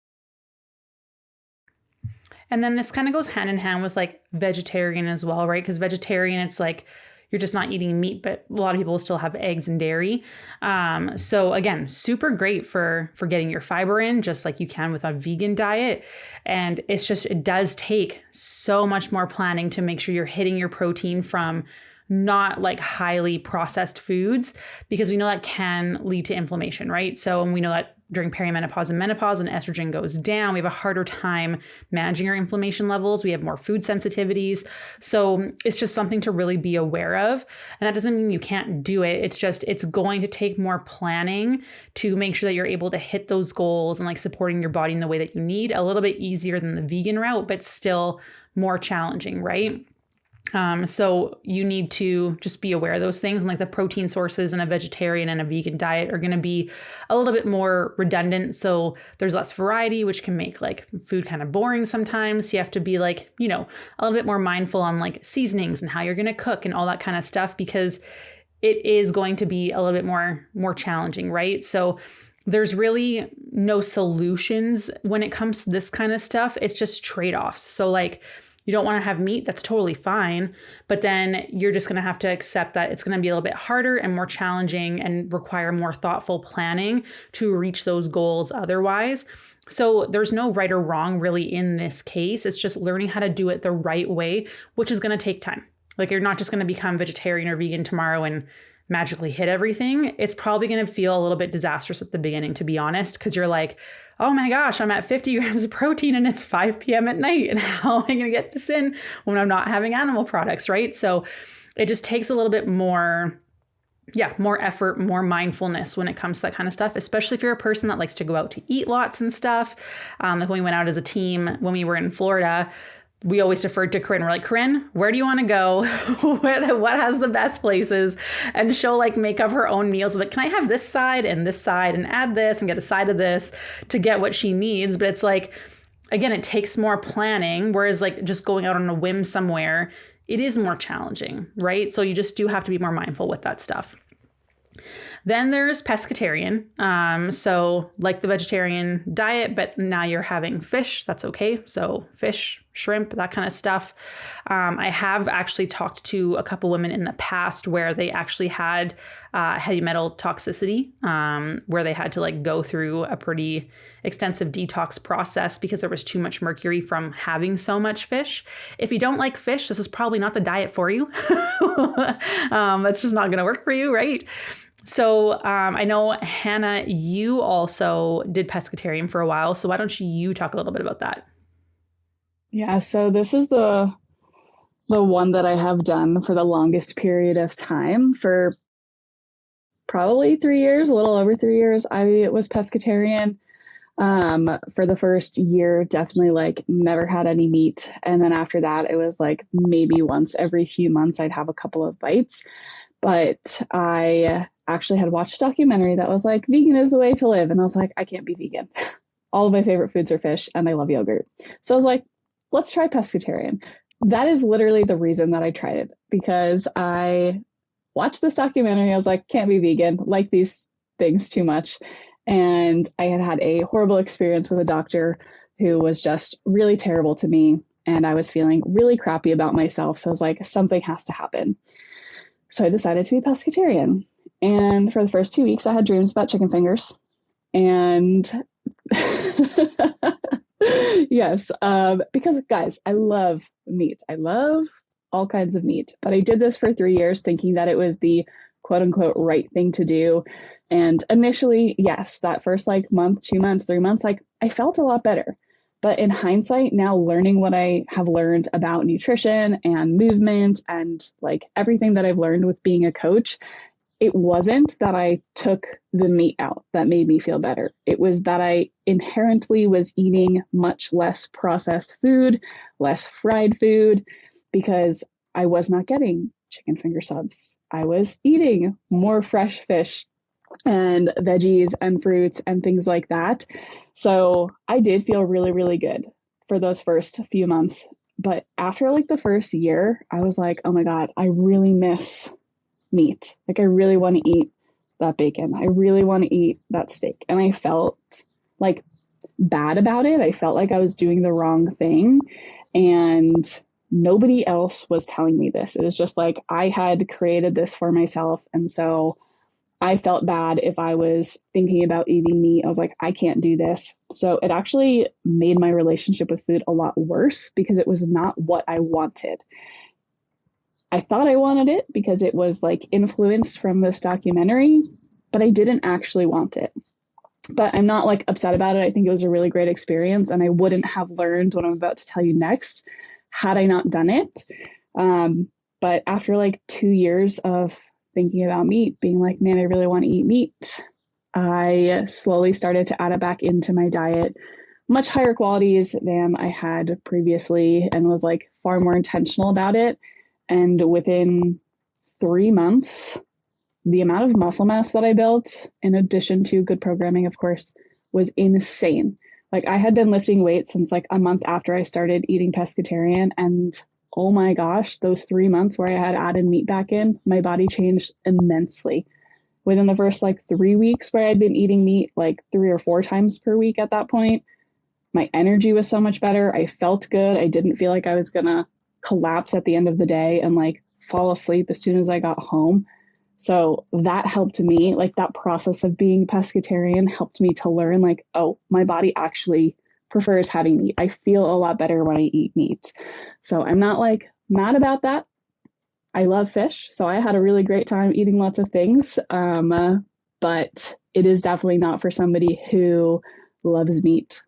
And then this kind of goes hand in hand with like vegetarian as well, right? Because vegetarian, it's like you're just not eating meat, but a lot of people still have eggs and dairy. So again, super great for getting your fiber in, just like you can with a vegan diet. And it does take so much more planning to make sure you're hitting your protein from not like highly processed foods, because we know that can lead to inflammation, right? So, and we know that during perimenopause and menopause, when estrogen goes down, we have a harder time managing our inflammation levels. We have more food sensitivities. So it's just something to really be aware of. And that doesn't mean you can't do it. It's just, it's going to take more planning to make sure that you're able to hit those goals and like supporting your body in the way that you need. A little bit easier than the vegan route, but still more challenging, right? So you need to just be aware of those things. And like the protein sources in a vegetarian and a vegan diet are going to be a little bit more redundant. So there's less variety, which can make like food kind of boring sometimes. So you have to be like, a little bit more mindful on like seasonings and how you're going to cook and all that kind of stuff, because it is going to be a little bit more challenging, right? So there's really no solutions when it comes to this kind of stuff. It's just trade-offs. So like, you don't want to have meat, that's totally fine. But then you're just going to have to accept that it's going to be a little bit harder and more challenging and require more thoughtful planning to reach those goals otherwise. So there's no right or wrong really in this case. It's just learning how to do it the right way, which is going to take time. Like you're not just going to become vegetarian or vegan tomorrow and magically hit everything. It's probably going to feel a little bit disastrous at the beginning, to be honest, because you're like, oh my gosh, I'm at 50 grams of protein and it's 5 p.m. at night. And how am I going to get this in when I'm not having animal products, right? So it just takes a little bit more effort, more mindfulness when it comes to that kind of stuff, especially if you're a person that likes to go out to eat lots and stuff. Like when we went out as a team, when we were in Florida, we always deferred to Corinne. We're like, Corinne, where do you want to go? What has the best places? And she'll like make up her own meals. Like, can I have this side and add this and get a side of this to get what she needs? But it's like, again, it takes more planning. Whereas like just going out on a whim somewhere, it is more challenging, right? So you just do have to be more mindful with that stuff. Then there's pescatarian. So like the vegetarian diet, but now you're having fish. That's okay. So fish, shrimp, that kind of stuff. I have actually talked to a couple women in the past where they actually had heavy metal toxicity, where they had to like go through a pretty extensive detox process because there was too much mercury from having so much fish. If you don't like fish, this is probably not the diet for you. It's just not going to work for you, right? So I know, Hannah, you also did pescatarian for a while. So why don't you talk a little bit about that? Yeah, so this is the one that I have done for the longest period of time. For probably 3 years, a little over 3 years, I was pescatarian. For the first year, definitely like never had any meat. And then after that, it was like maybe once every few months, I'd have a couple of bites. But I actually had watched a documentary that was like, vegan is the way to live. And I was like, I can't be vegan. All of my favorite foods are fish and I love yogurt. So I was like, let's try pescatarian. That is literally the reason that I tried it, because I watched this documentary. I was like, can't be vegan, like these things too much. And I had a horrible experience with a doctor who was just really terrible to me. And I was feeling really crappy about myself. So I was like, something has to happen. So I decided to be pescatarian. And for the first 2 weeks, I had dreams about chicken fingers. And yes, because guys, I love meat. I love all kinds of meat. But I did this for 3 years thinking that it was the quote unquote right thing to do. And initially, yes, that first like month, 2 months, 3 months, like I felt a lot better. But in hindsight, now learning what I have learned about nutrition and movement and like everything that I've learned with being a coach, it wasn't that I took the meat out that made me feel better. It was that I inherently was eating much less processed food, less fried food, because I was not getting chicken finger subs. I was eating more fresh fish and veggies and fruits and things like that. So I did feel really, really good for those first few months. But after like the first year, I was like, oh my God, I really miss meat. Like I really want to eat that bacon. I really want to eat that steak. And I felt like bad about it. I felt like I was doing the wrong thing. And nobody else was telling me this. It was just like I had created this for myself. And so I felt bad if I was thinking about eating meat. I was like, I can't do this. So it actually made my relationship with food a lot worse because it was not what I wanted. I thought I wanted it because it was like influenced from this documentary, but I didn't actually want it. But I'm not like upset about it. I think it was a really great experience and I wouldn't have learned what I'm about to tell you next had I not done it. But after like 2 years of thinking about meat, being like, man, I really want to eat meat, I slowly started to add it back into my diet, much higher qualities than I had previously, and was like far more intentional about it. And within 3 months, the amount of muscle mass that I built, in addition to good programming, of course, was insane. Like I had been lifting weights since like a month after I started eating pescatarian. And oh my gosh, those 3 months where I had added meat back in, my body changed immensely. Within the first like 3 weeks where I'd been eating meat like 3 or 4 times per week at that point, my energy was so much better. I felt good. I didn't feel like I was going to collapse at the end of the day and like fall asleep as soon as I got home. So that helped me, like that process of being pescatarian helped me to learn like, oh, my body actually prefers having meat. I feel a lot better when I eat meat. So I'm not like mad about that. I love fish. So I had a really great time eating lots of things. But it is definitely not for somebody who loves meat,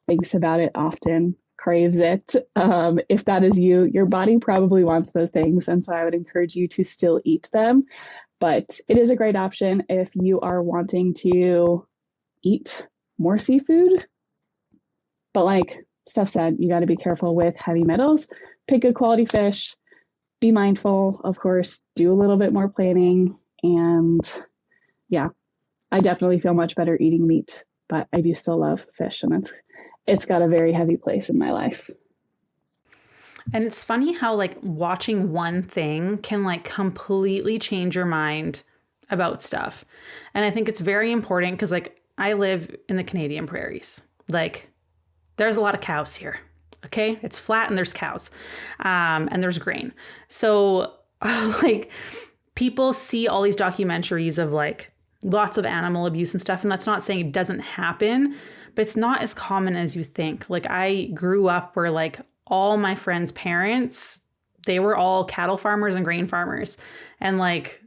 thinks about it often, craves it. If that is you, your body probably wants those things. And so I would encourage you to still eat them. But it is a great option if you are wanting to eat more seafood. But like Steph said, you got to be careful with heavy metals, pick good quality fish, be mindful, of course, do a little bit more planning. And yeah, I definitely feel much better eating meat, but I do still love fish, and it's got a very heavy place in my life. And it's funny how like watching one thing can like completely change your mind about stuff. And I think it's very important because like I live in the Canadian prairies. Like there's a lot of cows here. Okay. It's flat and there's cows and there's grain. So like people see all these documentaries of like lots of animal abuse and stuff. And that's not saying it doesn't happen, but it's not as common as you think. Like I grew up where like all my friends' parents, they were all cattle farmers and grain farmers. And like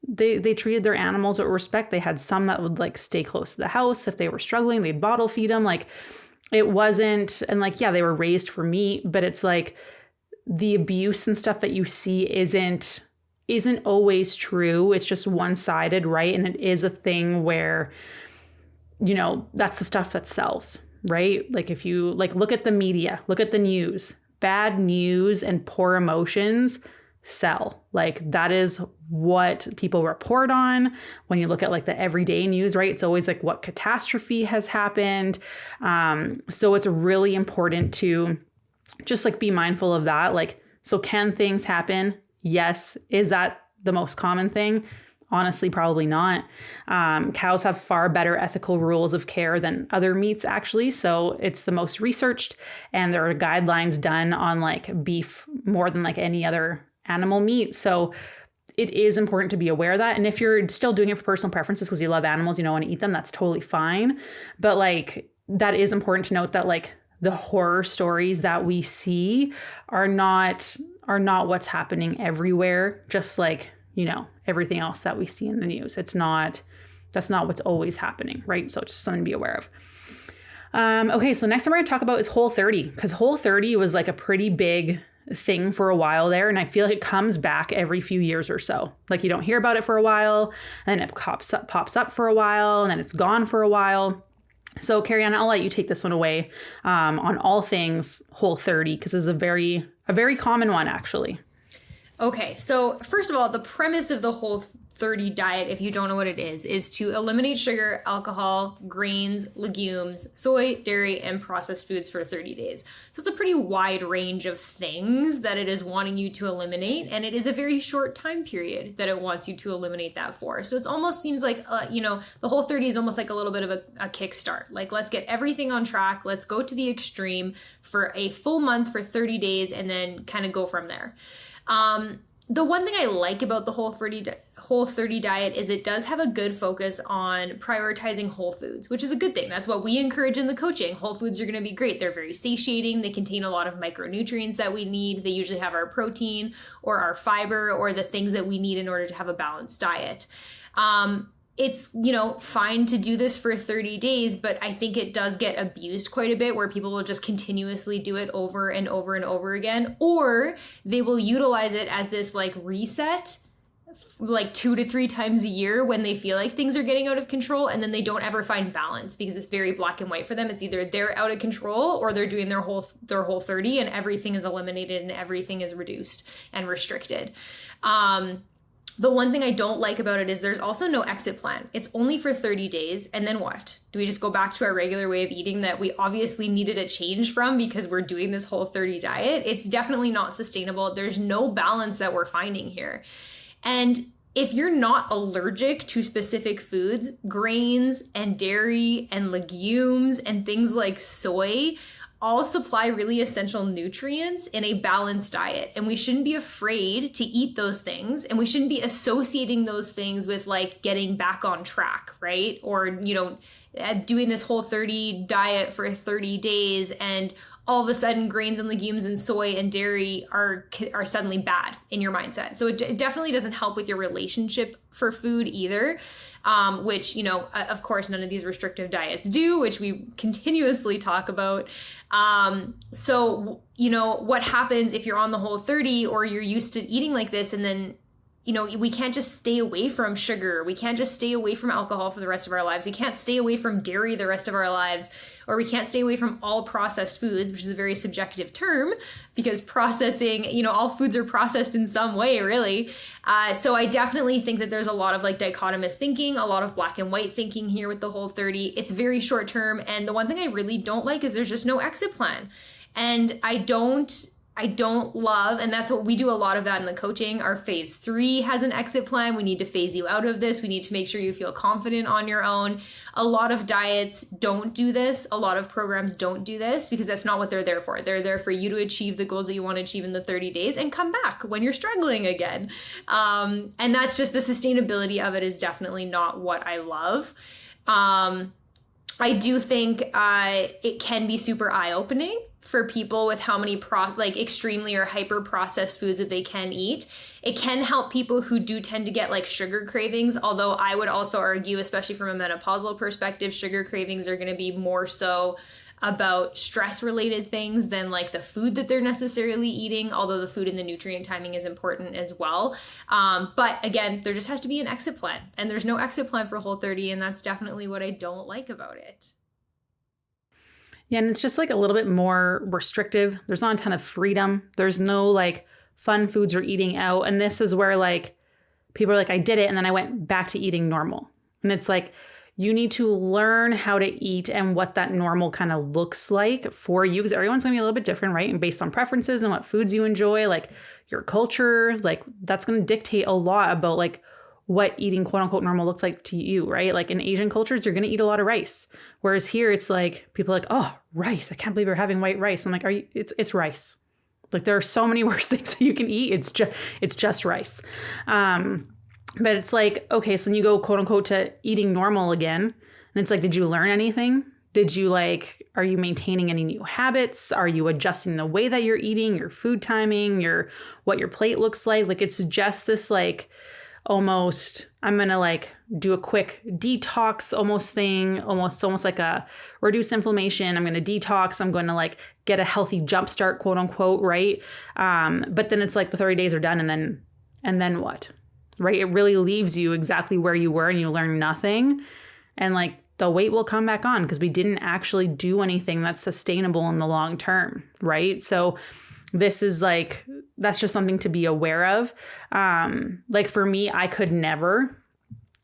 they treated their animals with respect. They had some that would like stay close to the house. If they were struggling, they'd bottle feed them. Like it wasn't, and like, yeah, they were raised for meat, but it's like the abuse and stuff that you see isn't always true. It's just one-sided, right? And it is a thing where, you know, that's the stuff that sells, right? Like if you like look at the media, look at the news, bad news and poor emotions sell. Like that is what people report on. When you look at like the everyday news, right? It's always like what catastrophe has happened. So it's really important to just like be mindful of that. Like, so can things happen? Yes. Is that the most common thing? Honestly, probably not. Cows have far better ethical rules of care than other meats, actually. So it's the most researched, and there are guidelines done on like beef more than like any other animal meat. So it is important to be aware of that. And if you're still doing it for personal preferences because you love animals, you don't want to eat them, that's totally fine. But like that is important to note that like the horror stories that we see are not what's happening everywhere. Just like, you know, everything else that we see in the news. That's not what's always happening, right? So it's just something to be aware of. Okay, so next thing we're going to talk about is Whole30, because Whole30 was like a pretty big thing for a while there. And I feel like it comes back every few years or so. Like you don't hear about it for a while, and then it pops up for a while, and then it's gone for a while. So Carrie-Anne, I'll let you take this one away on all things Whole30, because it's a very common one, actually. Okay, so first of all, the premise of the Whole30 diet, if you don't know what it is to eliminate sugar, alcohol, grains, legumes, soy, dairy, and processed foods for 30 days. So it's a pretty wide range of things that it is wanting you to eliminate, and it is a very short time period that it wants you to eliminate that for. So it almost seems like, the Whole30 is almost like a little bit of a kickstart. Like, let's get everything on track. Let's go to the extreme for a full month for 30 days and then kind of go from there. The one thing I like about the Whole30 diet is it does have a good focus on prioritizing whole foods, which is a good thing. That's what we encourage in the coaching. Whole foods are going to be great. They're very satiating. They contain a lot of micronutrients that we need. They usually have our protein or our fiber or the things that we need in order to have a balanced diet. It's, fine to do this for 30 days, but I think it does get abused quite a bit where people will just continuously do it over and over and over again, or they will utilize it as this like reset like 2 to 3 times a year when they feel like things are getting out of control, and then they don't ever find balance because it's very black and white for them. It's either they're out of control or they're doing their whole 30 and everything is eliminated and everything is reduced and restricted. The one thing I don't like about it is there's also no exit plan. It's only for 30 days. And then what? Do we just go back to our regular way of eating that we obviously needed a change from because we're doing this whole 30 diet? It's definitely not sustainable. There's no balance that we're finding here. And if you're not allergic to specific foods, grains and dairy and legumes and things like soy all supply really essential nutrients in a balanced diet. And we shouldn't be afraid to eat those things. And we shouldn't be associating those things with like getting back on track, right? Or, doing this whole 30 diet for 30 days and all of a sudden grains and legumes and soy and dairy are suddenly bad in your mindset. So it definitely doesn't help with your relationship for food either, which, of course, none of these restrictive diets do, which we continuously talk about. So, what happens if you're on the whole 30 or you're used to eating like this, and then we can't just stay away from sugar. We can't just stay away from alcohol for the rest of our lives. We can't stay away from dairy the rest of our lives, or we can't stay away from all processed foods, which is a very subjective term because processing, all foods are processed in some way, really. So I definitely think that there's a lot of like dichotomous thinking, a lot of black and white thinking here with the whole 30. It's very short term. And the one thing I really don't like is there's just no exit plan. And I don't love, and that's what we do a lot of that in the coaching. Our phase 3 has an exit plan. We need to phase you out of this. We need to make sure you feel confident on your own. A lot of diets don't do this. A lot of programs don't do this because that's not what they're there for. They're there for you to achieve the goals that you want to achieve in the 30 days and come back when you're struggling again. And that's just the sustainability of it is definitely not what I love. I do think it can be super eye-opening for people with how many extremely or hyper processed foods that they can eat. It can help people who do tend to get like sugar cravings, although I would also argue, especially from a menopausal perspective, sugar cravings are going to be more so about stress related things than like the food that they're necessarily eating, although the food and the nutrient timing is important as well. But again, there just has to be an exit plan, and there's no exit plan for Whole 30, and that's definitely what I don't like about it. Yeah, and it's just like a little bit more restrictive. There's not a ton of freedom. There's no like fun foods or eating out. And this is where like people are like, I did it, and then I went back to eating normal. And it's like, you need to learn how to eat and what that normal kind of looks like for you, because everyone's going to be a little bit different, right? And based on preferences and what foods you enjoy, like your culture, like that's going to dictate a lot about like what eating quote unquote normal looks like to you, right? Like in Asian cultures, you're going to eat a lot of rice. Whereas here it's like people are like, oh, rice. I can't believe you're having white rice. I'm like, it's rice. Like there are so many worse things that you can eat. It's just rice. But it's like, okay, so then you go quote unquote to eating normal again. And it's like, did you learn anything? Are you maintaining any new habits? Are you adjusting the way that you're eating, your food timing, what your plate looks like? Like it's just this like, almost, I'm going to like do a quick detox almost thing, almost like a reduce inflammation. I'm going to detox. I'm going to like get a healthy jump start, quote unquote. Right. But then it's like the 30 days are done and then what? Right. It really leaves you exactly where you were and you learn nothing. And like the weight will come back on because we didn't actually do anything that's sustainable in the long term. Right. So this is like, that's just something to be aware of. Like for me, I could never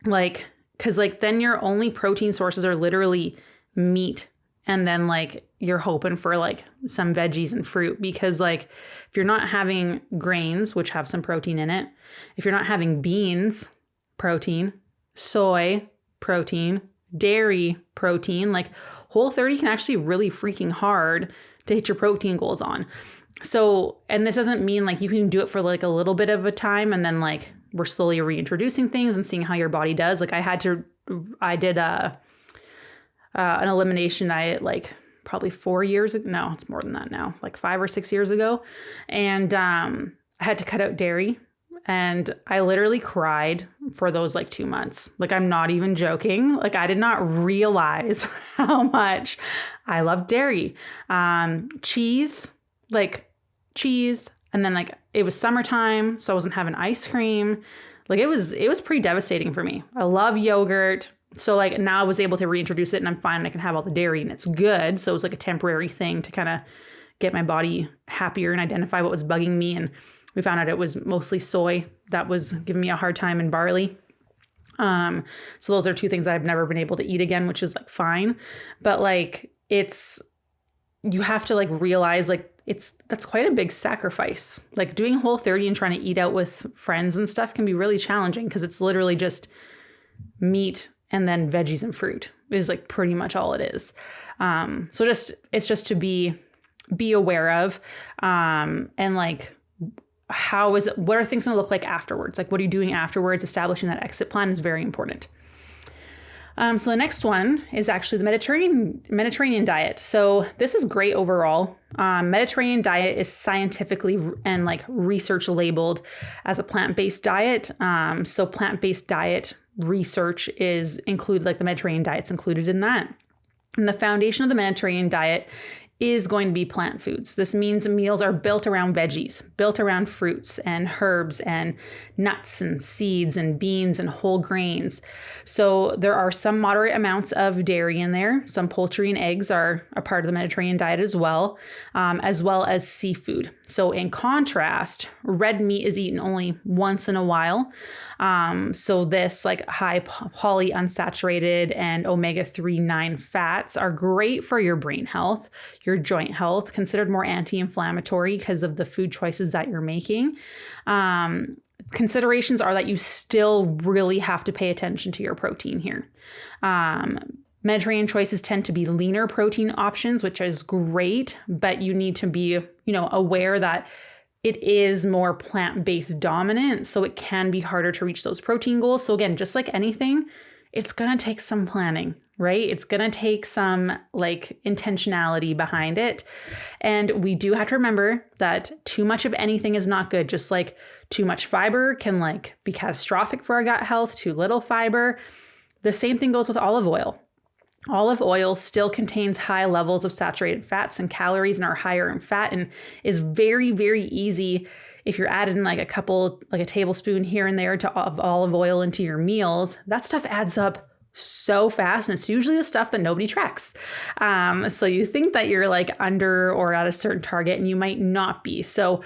cause like then your only protein sources are literally meat. And then like you're hoping for like some veggies and fruit, because like if you're not having grains, which have some protein in it, if you're not having beans, protein, soy, protein, dairy, protein, like Whole 30 can actually be really freaking hard to hit your protein goals on. So, and this doesn't mean like you can do it for like a little bit of a time and then like we're slowly reintroducing things and seeing how your body does. Like I did an elimination diet like probably 4 years ago. No, it's more than that now, like 5 or 6 years ago. And I had to cut out dairy, and I literally cried for those like 2 months. Like I'm not even joking. Like I did not realize how much I love dairy. Cheese. And then like it was summertime, so I wasn't having ice cream. Like it was pretty devastating for me. I love yogurt. So like now I was able to reintroduce it and I'm fine and I can have all the dairy and it's good. So it was like a temporary thing to kind of get my body happier and identify what was bugging me. And we found out it was mostly soy that was giving me a hard time, and barley. So those are two things that I've never been able to eat again, which is like fine. But like you have to like realize like that's quite a big sacrifice. Like doing Whole30 and trying to eat out with friends and stuff can be really challenging because it's literally just meat and then veggies and fruit is like pretty much all it is. So it's just to be aware of, and like, what are things going to look like afterwards? Like, what are you doing afterwards? Establishing that exit plan is very important. So the next one is actually the Mediterranean diet. So this is great overall. Mediterranean diet is scientifically and like research labeled as a plant-based diet. So plant-based diet research include like the Mediterranean diet's included in that. And the foundation of the Mediterranean diet is going to be plant foods. This means meals are built around veggies, built around fruits and herbs and nuts and seeds and beans and whole grains. So there are some moderate amounts of dairy in there. Some poultry and eggs are a part of the Mediterranean diet as well as seafood. So in contrast, red meat is eaten only once in a while. So this like high polyunsaturated and omega-3 9 fats are great for your brain health, your joint health, considered more anti-inflammatory because of the food choices that you're making. Considerations are that you still really have to pay attention to your protein here. Mediterranean choices tend to be leaner protein options, which is great, but you need to be, aware that it is more plant-based dominant, so it can be harder to reach those protein goals. So again, just like anything, it's going to take some planning, right? It's going to take some like intentionality behind it. And we do have to remember that too much of anything is not good. Just like too much fiber can like be catastrophic for our gut health, too little fiber. The same thing goes with olive oil. Olive oil still contains high levels of saturated fats and calories and are higher in fat and is very, very easy if you're adding like a tablespoon here and there of olive oil into your meals. That stuff adds up so fast, and it's usually the stuff that nobody tracks. So you think that you're like under or at a certain target, and you might not be. So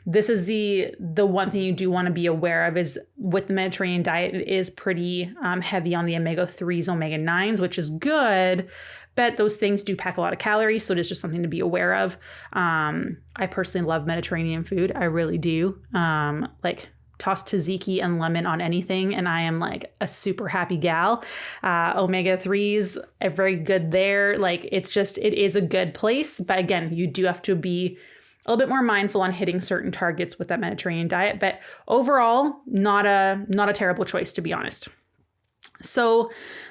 this is the one thing you do want to be aware of is with the Mediterranean diet, it is pretty heavy on the omega-3s, omega-9s, which is good, but those things do pack a lot of calories. So it is just something to be aware of. I personally love Mediterranean food. I really do. Like toss tzatziki and lemon on anything, and I am like a super happy gal. Omega-3s are very good there. Like it is a good place. But again, you do have to be a little bit more mindful on hitting certain targets with that Mediterranean diet, but overall, not a terrible choice, to be honest. So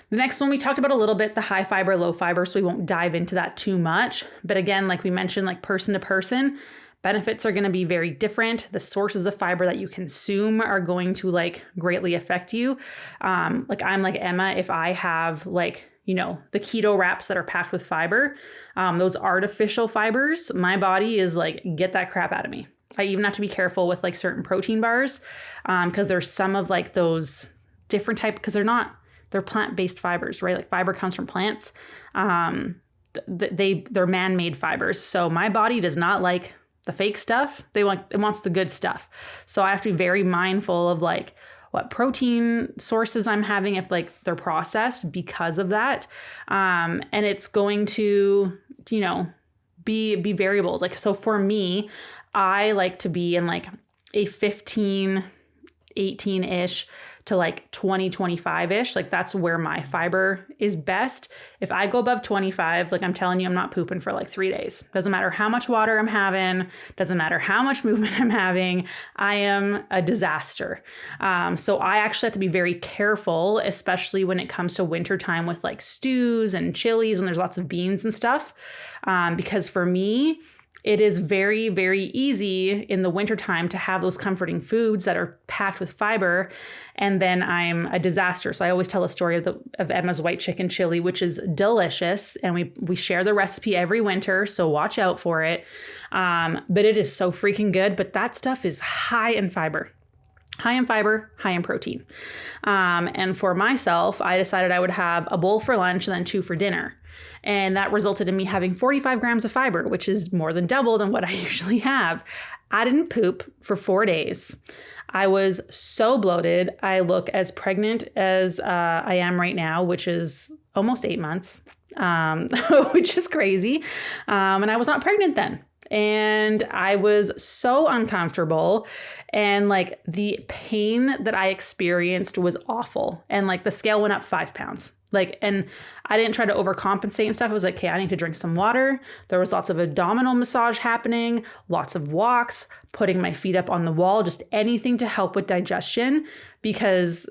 the next one we talked about a little bit, the high fiber, low fiber, so we won't dive into that too much. But again, like we mentioned, like person to person, benefits are going to be very different. The sources of fiber that you consume are going to like greatly affect you. Like I'm like Emma, if I have like the keto wraps that are packed with fiber, those artificial fibers, my body is like, get that crap out of me. I even have to be careful with like certain protein bars because there's some of like those different type, because they're plant-based fibers, right? Like fiber comes from plants. They're man-made fibers. So my body does not like the fake stuff. It wants the good stuff. So I have to be very mindful of like what protein sources I'm having if like they're processed because of that. And it's going to, be variable. Like, so for me, I like to be in like a 15, 18-ish to like 20, 25-ish. Like that's where my fiber is best. If I go above 25, like I'm telling you, I'm not pooping for like 3 days. Doesn't matter how much water I'm having. Doesn't matter how much movement I'm having. I am a disaster. So I actually have to be very careful, especially when it comes to wintertime with like stews and chilies when there's lots of beans and stuff. Because for me, it is very, very easy in the wintertime to have those comforting foods that are packed with fiber, and then I'm a disaster. So I always tell a story of Emma's white chicken chili, which is delicious, and we share the recipe every winter, so watch out for it. But it is so freaking good, but that stuff is high in fiber. high in fiber, high in protein. And for myself, I decided I would have a bowl for lunch and then 2 for dinner. And that resulted in me having 45 grams of fiber, which is more than double than what I usually have. I didn't poop for 4 days. I was so bloated. I look as pregnant as I am right now, which is almost 8 months, which is crazy. And I was not pregnant then. And I was so uncomfortable, and like the pain that I experienced was awful. And like the scale went up 5 pounds. Like, and I didn't try to overcompensate and stuff. I was like, okay, I need to drink some water. There was lots of abdominal massage happening, lots of walks, putting my feet up on the wall, just anything to help with digestion, because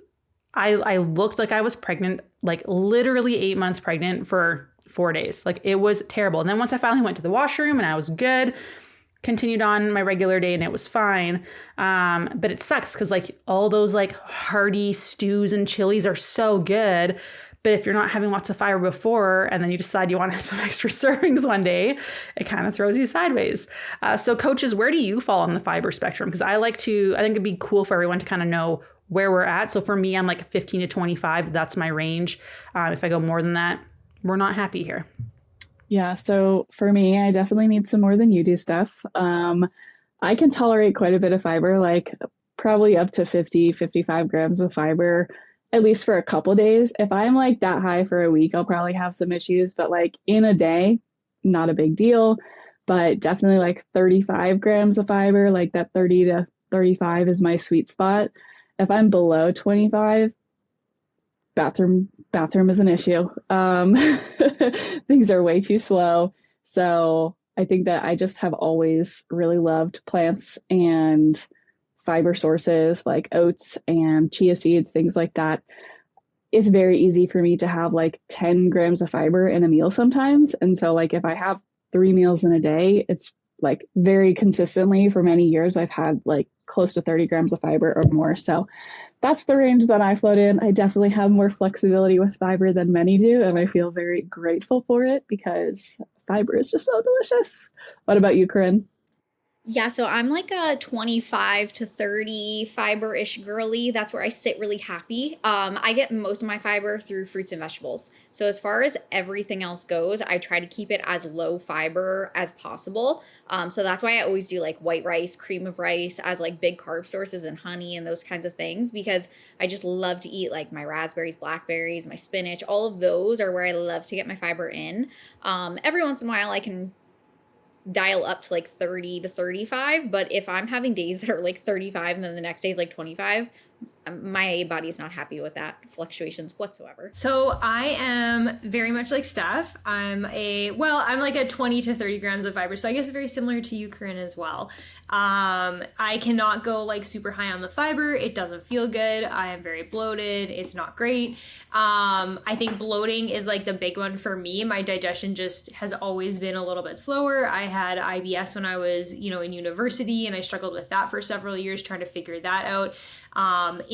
I looked like I was pregnant, like literally 8 months pregnant for 4 days. Like it was terrible. And then once I finally went to the washroom and I was good, continued on my regular day and it was fine. But it sucks because like all those like hearty stews and chilies are so good. But if you're not having lots of fiber before and then you decide you want to have some extra servings one day, it kind of throws you sideways. So coaches, where do you fall on the fiber spectrum? Because I think it'd be cool for everyone to kind of know where we're at. So for me, I'm like 15 to 25. That's my range. If I go more than that, we're not happy here. Yeah, so for me, I definitely need some more than you do stuff. I can tolerate quite a bit of fiber, like probably up to 50, 55 grams of fiber, at least for a couple days. If I'm like that high for a week, I'll probably have some issues, but like in a day, not a big deal. But definitely like 35 grams of fiber, like that 30 to 35 is my sweet spot. If I'm below 25, bathroom is an issue. Things are way too slow. So I think that I just have always really loved plants and fiber sources like oats and chia seeds, things like that. It's very easy for me to have like 10 grams of fiber in a meal sometimes. And so like if I have 3 meals in a day, it's like very consistently for many years, I've had like close to 30 grams of fiber or more. So that's the range that I float in. I definitely have more flexibility with fiber than many do. And I feel very grateful for it because fiber is just so delicious. What about you, Corinne? Yeah, so I'm like a 25 to 30 fiber-ish girly. That's where I sit really happy. I get most of my fiber through fruits and vegetables. So as far as everything else goes, I try to keep it as low fiber as possible. So that's why I always do like white rice, cream of rice as like big carb sources and honey and those kinds of things, because I just love to eat like my raspberries, blackberries, my spinach. All of those are where I love to get my fiber in. Every once in a while I can dial up to like 30 to 35, but if I'm having days that are like 35 and then the next day is like 25, my body's not happy with that fluctuations whatsoever. So I am very much like Steph. I'm like a 20 to 30 grams of fiber. So I guess very similar to you, Corinne, as well. I cannot go like super high on the fiber. It doesn't feel good. I am very bloated. It's not great. I think bloating is like the big one for me. My digestion just has always been a little bit slower. I had IBS when I was, in university, and I struggled with that for several years trying to figure that out.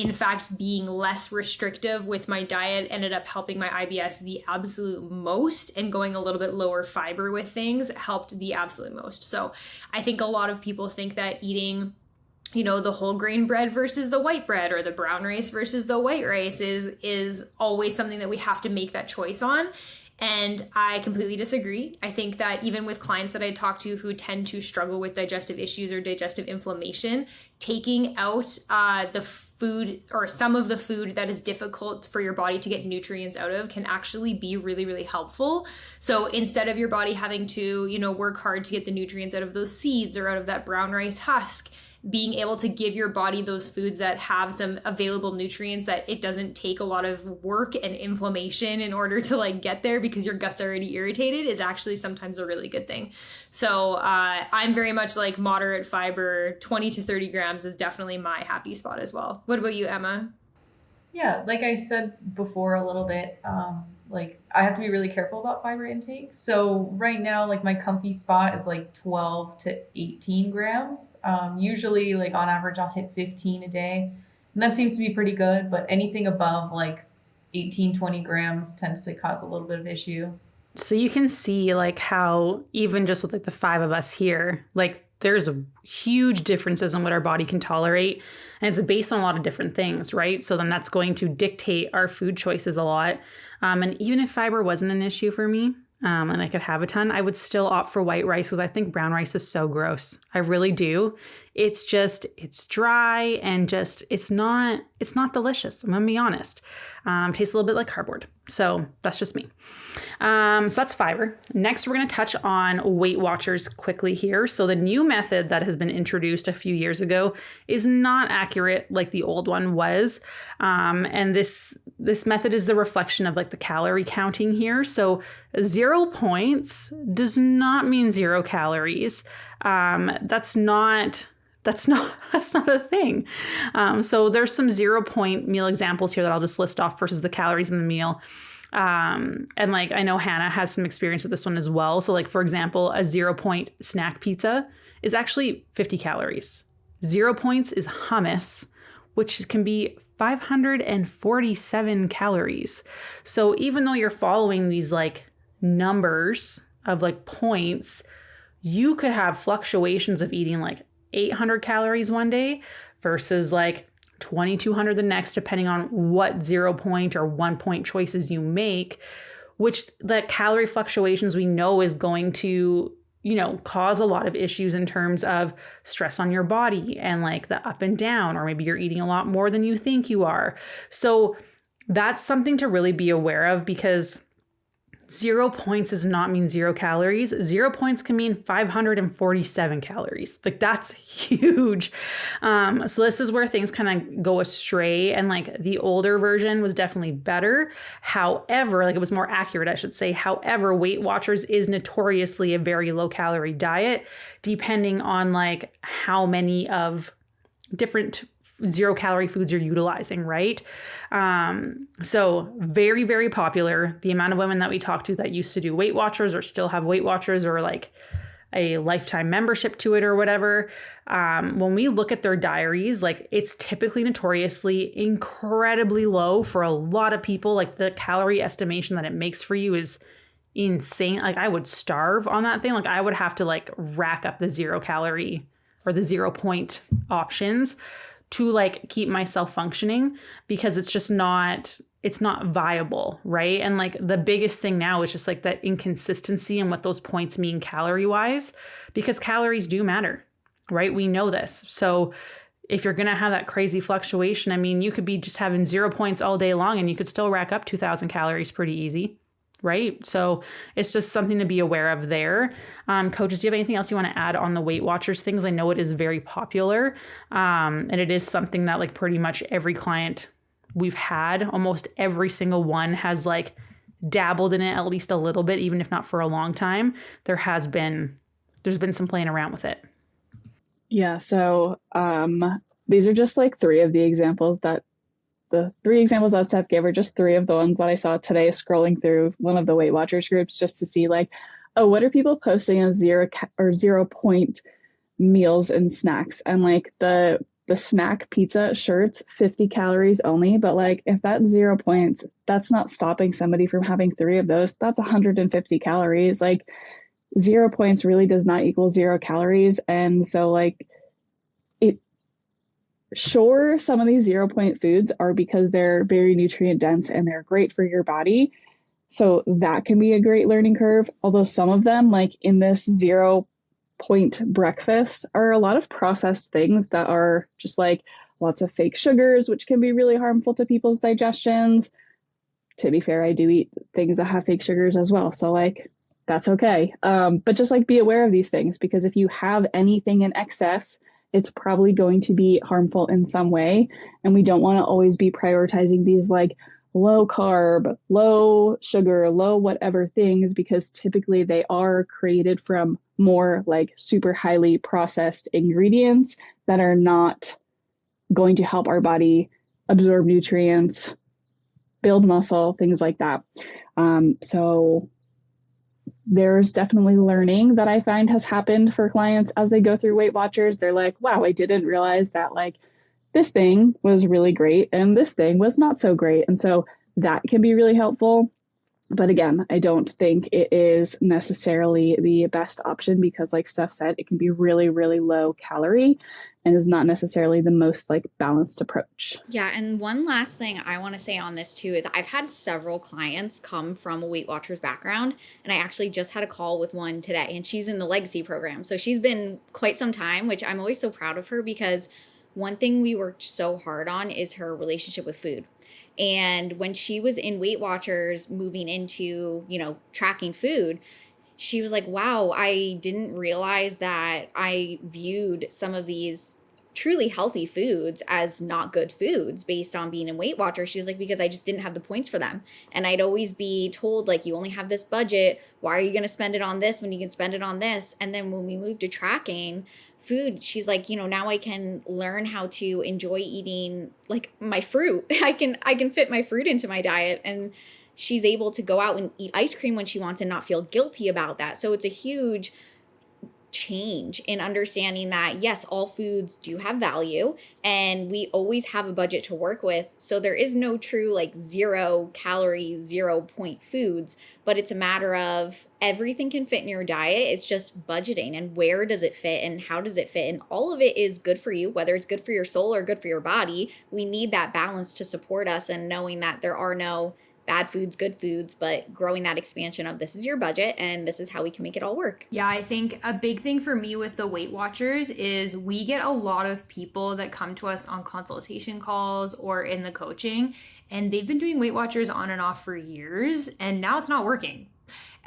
In fact, being less restrictive with my diet ended up helping my IBS the absolute most, and going a little bit lower fiber with things helped the absolute most. So I think a lot of people think that eating the whole grain bread versus the white bread, or the brown rice versus the white rice is always something that we have to make that choice on. And I completely disagree. I think that even with clients that I talk to who tend to struggle with digestive issues or digestive inflammation, taking out the food or some of the food that is difficult for your body to get nutrients out of can actually be really, really helpful. So instead of your body having to, work hard to get the nutrients out of those seeds or out of that brown rice husk, being able to give your body those foods that have some available nutrients, that it doesn't take a lot of work and inflammation in order to like get there because your gut's already irritated, is actually sometimes a really good thing. So I'm very much like moderate fiber. 20 to 30 grams is definitely my happy spot as well. What about you, Emma? Yeah, like I said before a little bit, like I have to be really careful about fiber intake. So right now, like my comfy spot is like 12 to 18 grams. Usually like on average, I'll hit 15 a day, and that seems to be pretty good. But anything above like 18, 20 grams tends to cause a little bit of issue. So you can see like how even just with like the 5 of us here, like there's huge differences in what our body can tolerate. And it's based on a lot of different things, right? So then that's going to dictate our food choices a lot. And even if fiber wasn't an issue for me, and I could have a ton, I would still opt for white rice because I think brown rice is so gross. I really do. It's dry and just, it's not delicious. I'm gonna be honest. Tastes a little bit like cardboard. So that's just me. So that's fiber. Next, we're gonna touch on Weight Watchers quickly here. So the new method that has been introduced a few years ago is not accurate like the old one was. And this method is the reflection of like the calorie counting here. So 0 points does not mean 0 calories. That's not a thing. So there's some 0 point meal examples here that I'll just list off versus the calories in the meal. And like, I know Hannah has some experience with this one as well. So like, for example, a 0 point snack pizza is actually 50 calories. 0 points is hummus, which can be 547 calories. So even though you're following these like numbers of like points, you could have fluctuations of eating like 800 calories one day versus like 2,200 the next, depending on what 0 point or 1 point choices you make, which the calorie fluctuations we know is going to, cause a lot of issues in terms of stress on your body and like the up and down, or maybe you're eating a lot more than you think you are. So that's something to really be aware of, because 0 points does not mean 0 calories. 0 points can mean 547 calories. Like that's huge. So this is where things kind of go astray. And like the older version was definitely better. However, like it was more accurate, I should say. However, Weight Watchers is notoriously a very low calorie diet, depending on like how many of different 0 calorie foods you're utilizing, right? So very, very popular. The amount of women that we talk to that used to do Weight Watchers or still have Weight Watchers or like a lifetime membership to it or whatever. When we look at their diaries, like it's typically notoriously incredibly low for a lot of people. Like the calorie estimation that it makes for you is insane. Like I would starve on that thing. Like I would have to like rack up the 0 calorie or the 0 point options to like keep myself functioning, because it's not viable, right? And like the biggest thing now is just like that inconsistency in what those points mean calorie wise, because calories do matter, right? We know this. So if you're going to have that crazy fluctuation, I mean, you could be just having 0 points all day long and you could still rack up 2,000 calories pretty easy, right? So it's just something to be aware of there. Coaches, do you have anything else you want to add on the Weight Watchers things? I know it is very popular. And it is something that like pretty much every client we've had, almost every single one has like dabbled in it at least a little bit, even if not for a long time. There's been some playing around with it. Yeah. So these are just like 3 of the examples that Steph gave are just 3 of the ones that I saw today scrolling through one of the Weight Watchers groups just to see like, oh, what are people posting as 0 point meals and snacks? And like the snack pizza, sure, it's 50 calories only, but like if that's 0 points, that's not stopping somebody from having 3 of those. That's 150 calories. Like 0 points really does not equal 0 calories. And so like sure, some of these 0 point foods are because they're very nutrient dense and they're great for your body. So that can be a great learning curve. Although some of them, like in this 0 point breakfast, are a lot of processed things that are just like lots of fake sugars, which can be really harmful to people's digestions. To be fair, I do eat things that have fake sugars as well. So like, that's okay. But just like be aware of these things, because if you have anything in excess, it's probably going to be harmful in some way. And we don't want to always be prioritizing these like low carb, low sugar, low whatever things, because typically they are created from more like super highly processed ingredients that are not going to help our body absorb nutrients, build muscle, things like that. So there's definitely learning that I find has happened for clients as they go through Weight Watchers. They're like, wow, I didn't realize that like this thing was really great and this thing was not so great. And so that can be really helpful. But again, I don't think it is necessarily the best option because, like Steph said, it can be really, really low calorie and is not necessarily the most like balanced approach. Yeah, and one last thing I want to say on this too is I've had several clients come from a Weight Watchers background, and I actually just had a call with one today, and she's in the Legacy program. So she's been quite some time, which I'm always so proud of her because one thing we worked so hard on is her relationship with food. And when she was in Weight Watchers moving into, tracking food, she was like, wow, I didn't realize that I viewed some of these truly healthy foods as not good foods based on being in Weight Watchers. She's like, because I just didn't have the points for them. And I'd always be told, like, you only have this budget. Why are you going to spend it on this when you can spend it on this? And then when we moved to tracking food, she's like, now I can learn how to enjoy eating like my fruit. I can fit my fruit into my diet, and she's able to go out and eat ice cream when she wants and not feel guilty about that. So it's a huge change in understanding that, yes, all foods do have value and we always have a budget to work with. So there is no true like 0 calorie, 0 point foods, but it's a matter of everything can fit in your diet. It's just budgeting and where does it fit and how does it fit? And all of it is good for you, whether it's good for your soul or good for your body. We need that balance to support us, and knowing that there are no bad foods, good foods, but growing that expansion of this is your budget and this is how we can make it all work. Yeah, I think a big thing for me with the Weight Watchers is we get a lot of people that come to us on consultation calls or in the coaching, and they've been doing Weight Watchers on and off for years, and now it's not working.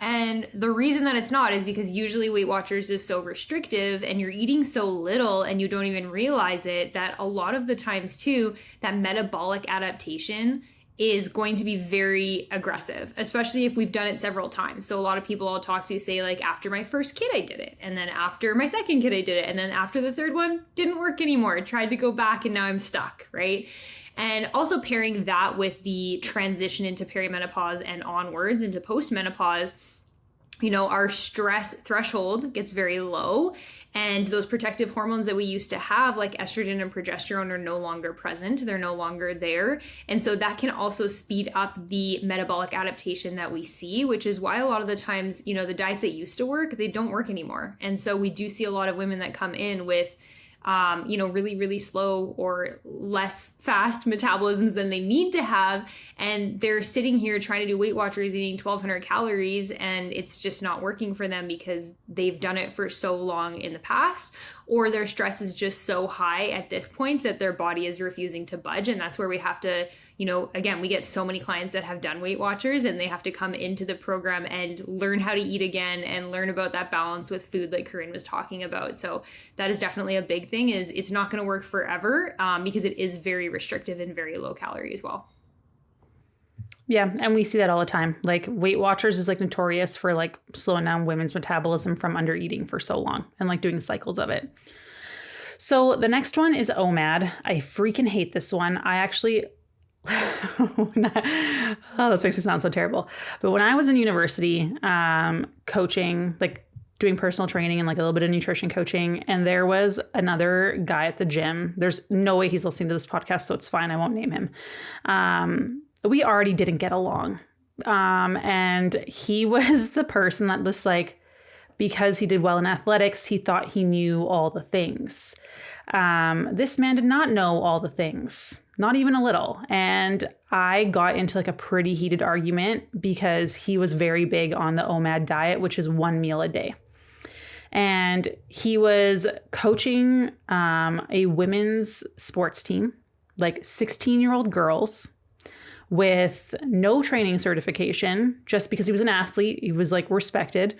And the reason that it's not is because usually Weight Watchers is so restrictive and you're eating so little and you don't even realize it, that a lot of the times too, that metabolic adaptation is going to be very aggressive, especially if we've done it several times. So a lot of people I'll talk to say, like, after my first kid, I did it. And then after my second kid, I did it. And then after the third one, didn't work anymore. I tried to go back and now I'm stuck, right? And also pairing that with the transition into perimenopause and onwards into postmenopause, our stress threshold gets very low, and those protective hormones that we used to have, like estrogen and progesterone, are no longer present. They're no longer there. And so that can also speed up the metabolic adaptation that we see, which is why a lot of the times, the diets that used to work, they don't work anymore. And so we do see a lot of women that come in with really, really slow or less fast metabolisms than they need to have. And they're sitting here trying to do Weight Watchers eating 1,200 calories, and it's just not working for them because they've done it for so long in the past, or their stress is just so high at this point that their body is refusing to budge. And that's where we have to, again, we get so many clients that have done Weight Watchers and they have to come into the program and learn how to eat again and learn about that balance with food like Corinne was talking about. So that is definitely a big thing. Is it's not going to work forever because it is very restrictive and very low calorie as well. Yeah, and we see that all the time. Like Weight Watchers is like notorious for like slowing down women's metabolism from under eating for so long and like doing cycles of it. So the next one is OMAD. I freaking hate this one. I actually, this makes me sound so terrible. But when I was in university, coaching, like doing personal training and like a little bit of nutrition coaching, and there was another guy at the gym. There's no way he's listening to this podcast, so it's fine. I won't name him. We already didn't get along. And he was the person that was like, because he did well in athletics, he thought he knew all the things. This man did not know all the things, not even a little. And I got into like a pretty heated argument because he was very big on the OMAD diet, which is 1 meal a day. And he was coaching a women's sports team, like 16-year-old girls with no training certification, just because he was an athlete. He was like respected.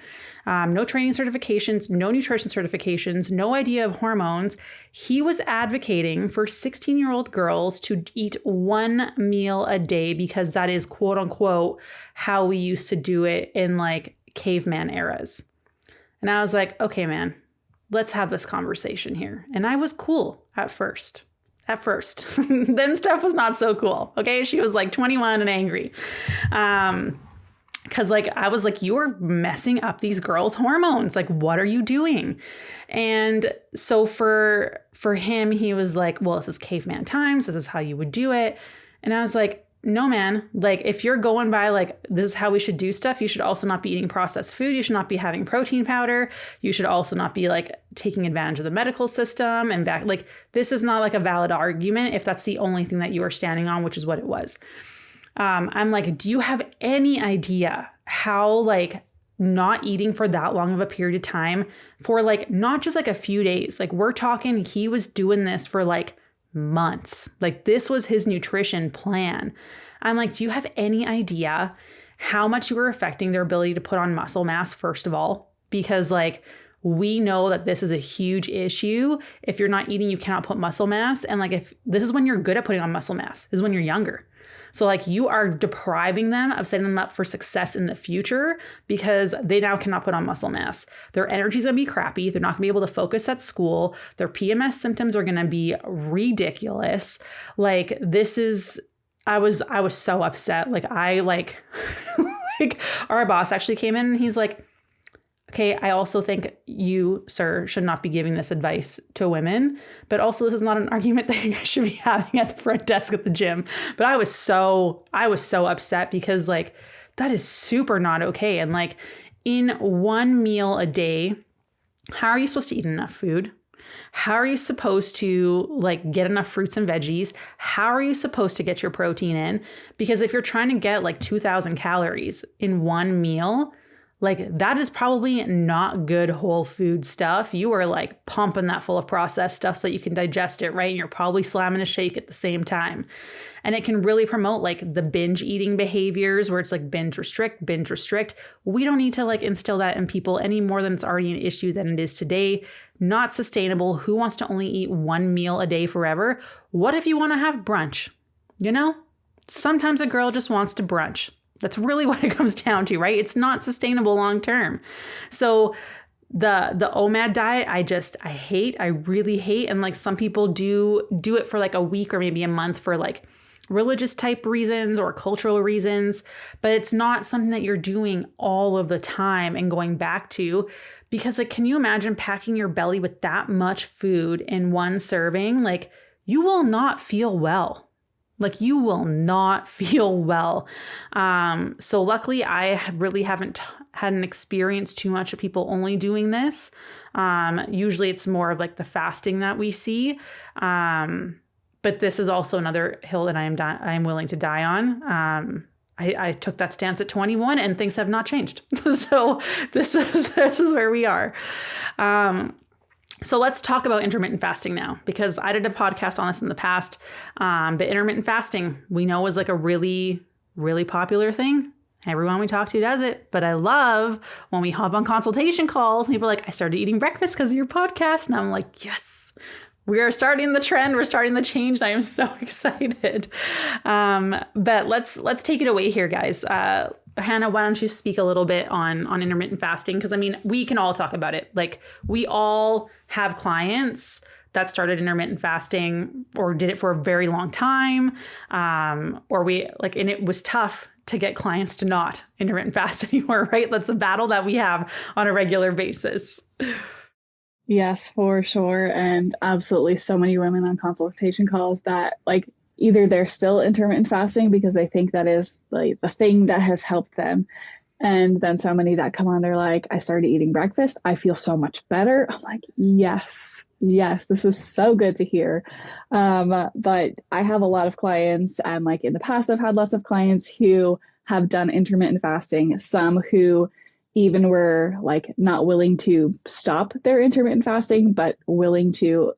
No training certifications, no nutrition certifications, no idea of hormones. He was advocating for 16-year-old girls to eat 1 meal a day because that is quote unquote how we used to do it in like caveman eras. And I was like, okay, man, let's have this conversation here. And I was cool at first. Then Steph was not so cool. Okay. She was like 21 and angry. Cause like, I was like, you're messing up these girls' hormones. Like, what are you doing? And so for him, he was like, well, this is caveman times. This is how you would do it. And I was like, no, man, like if you're going by like, this is how we should do stuff, you should also not be eating processed food. You should not be having protein powder. You should also not be like taking advantage of the medical system and back. Like this is not like a valid argument if that's the only thing that you are standing on, which is what it was. I'm like, do you have any idea how like not eating for that long of a period of time for like, not just like a few days, like we're talking, he was doing this for like months. Like this was his nutrition plan. I'm like, do you have any idea how much you were affecting their ability to put on muscle mass, first of all? Because like, we know that this is a huge issue. If you're not eating, you cannot put muscle mass. And like, if this is when you're good at putting on muscle mass, is when you're younger. So like you are depriving them of setting them up for success in the future because they now cannot put on muscle mass. Their energy's gonna be crappy. They're not gonna be able to focus at school. Their PMS symptoms are gonna be ridiculous. Like this is, I was so upset. Like like our boss actually came in and he's like, okay, I also think you, sir, should not be giving this advice to women, but also this is not an argument that you guys should be having at the front desk at the gym. But I was so upset because like, that is super not okay. And like in one meal a day, how are you supposed to eat enough food? How are you supposed to like get enough fruits and veggies? How are you supposed to get your protein in? Because if you're trying to get like 2,000 calories in one meal, like that is probably not good whole food stuff. You are like pumping that full of processed stuff so that you can digest it, right? And you're probably slamming a shake at the same time. And it can really promote like the binge eating behaviors where it's like binge restrict. We don't need to like instill that in people any more than it's already an issue than it is today. Not sustainable. Who wants to only eat one meal a day forever? What if you want to have brunch? You know, sometimes a girl just wants to brunch. That's really what it comes down to, right? It's not sustainable long term. So the OMAD diet, I hate. I really hate. And like some people do it for like a week or maybe a month for like religious type reasons or cultural reasons, but it's not something that you're doing all of the time and going back to, because like, can you imagine packing your belly with that much food in one serving? Like you will not feel well. Like you will not feel well. So luckily I really haven't had an experience too much of people only doing this. Usually it's more of like the fasting that we see. But this is also another hill that I am willing to die on. I took that stance at 21 and things have not changed. So this is where we are. So let's talk about intermittent fasting now, because I did a podcast on this in the past. But intermittent fasting, we know, is like a really, really popular thing. Everyone we talk to does it. But I love when we hop on consultation calls and people are like, I started eating breakfast because of your podcast. And I'm like, yes, we are starting the trend. We're starting the change. And I am so excited. But let's take it away here, guys. Hannah, why don't you speak a little bit on intermittent fasting? Because I mean, we can all talk about it. Like we all have clients that started intermittent fasting or did it for a very long time. And it was tough to get clients to not intermittent fast anymore, right? That's a battle that we have on a regular basis. Yes, for sure. And absolutely so many women on consultation calls that like either they're still intermittent fasting because they think that is like the thing that has helped them. And then so many that come on, they're like, I started eating breakfast. I feel so much better. I'm like, yes, this is so good to hear. But I have a lot of clients, and like in the past, I've had lots of clients who have done intermittent fasting, some who even were like not willing to stop their intermittent fasting, but willing to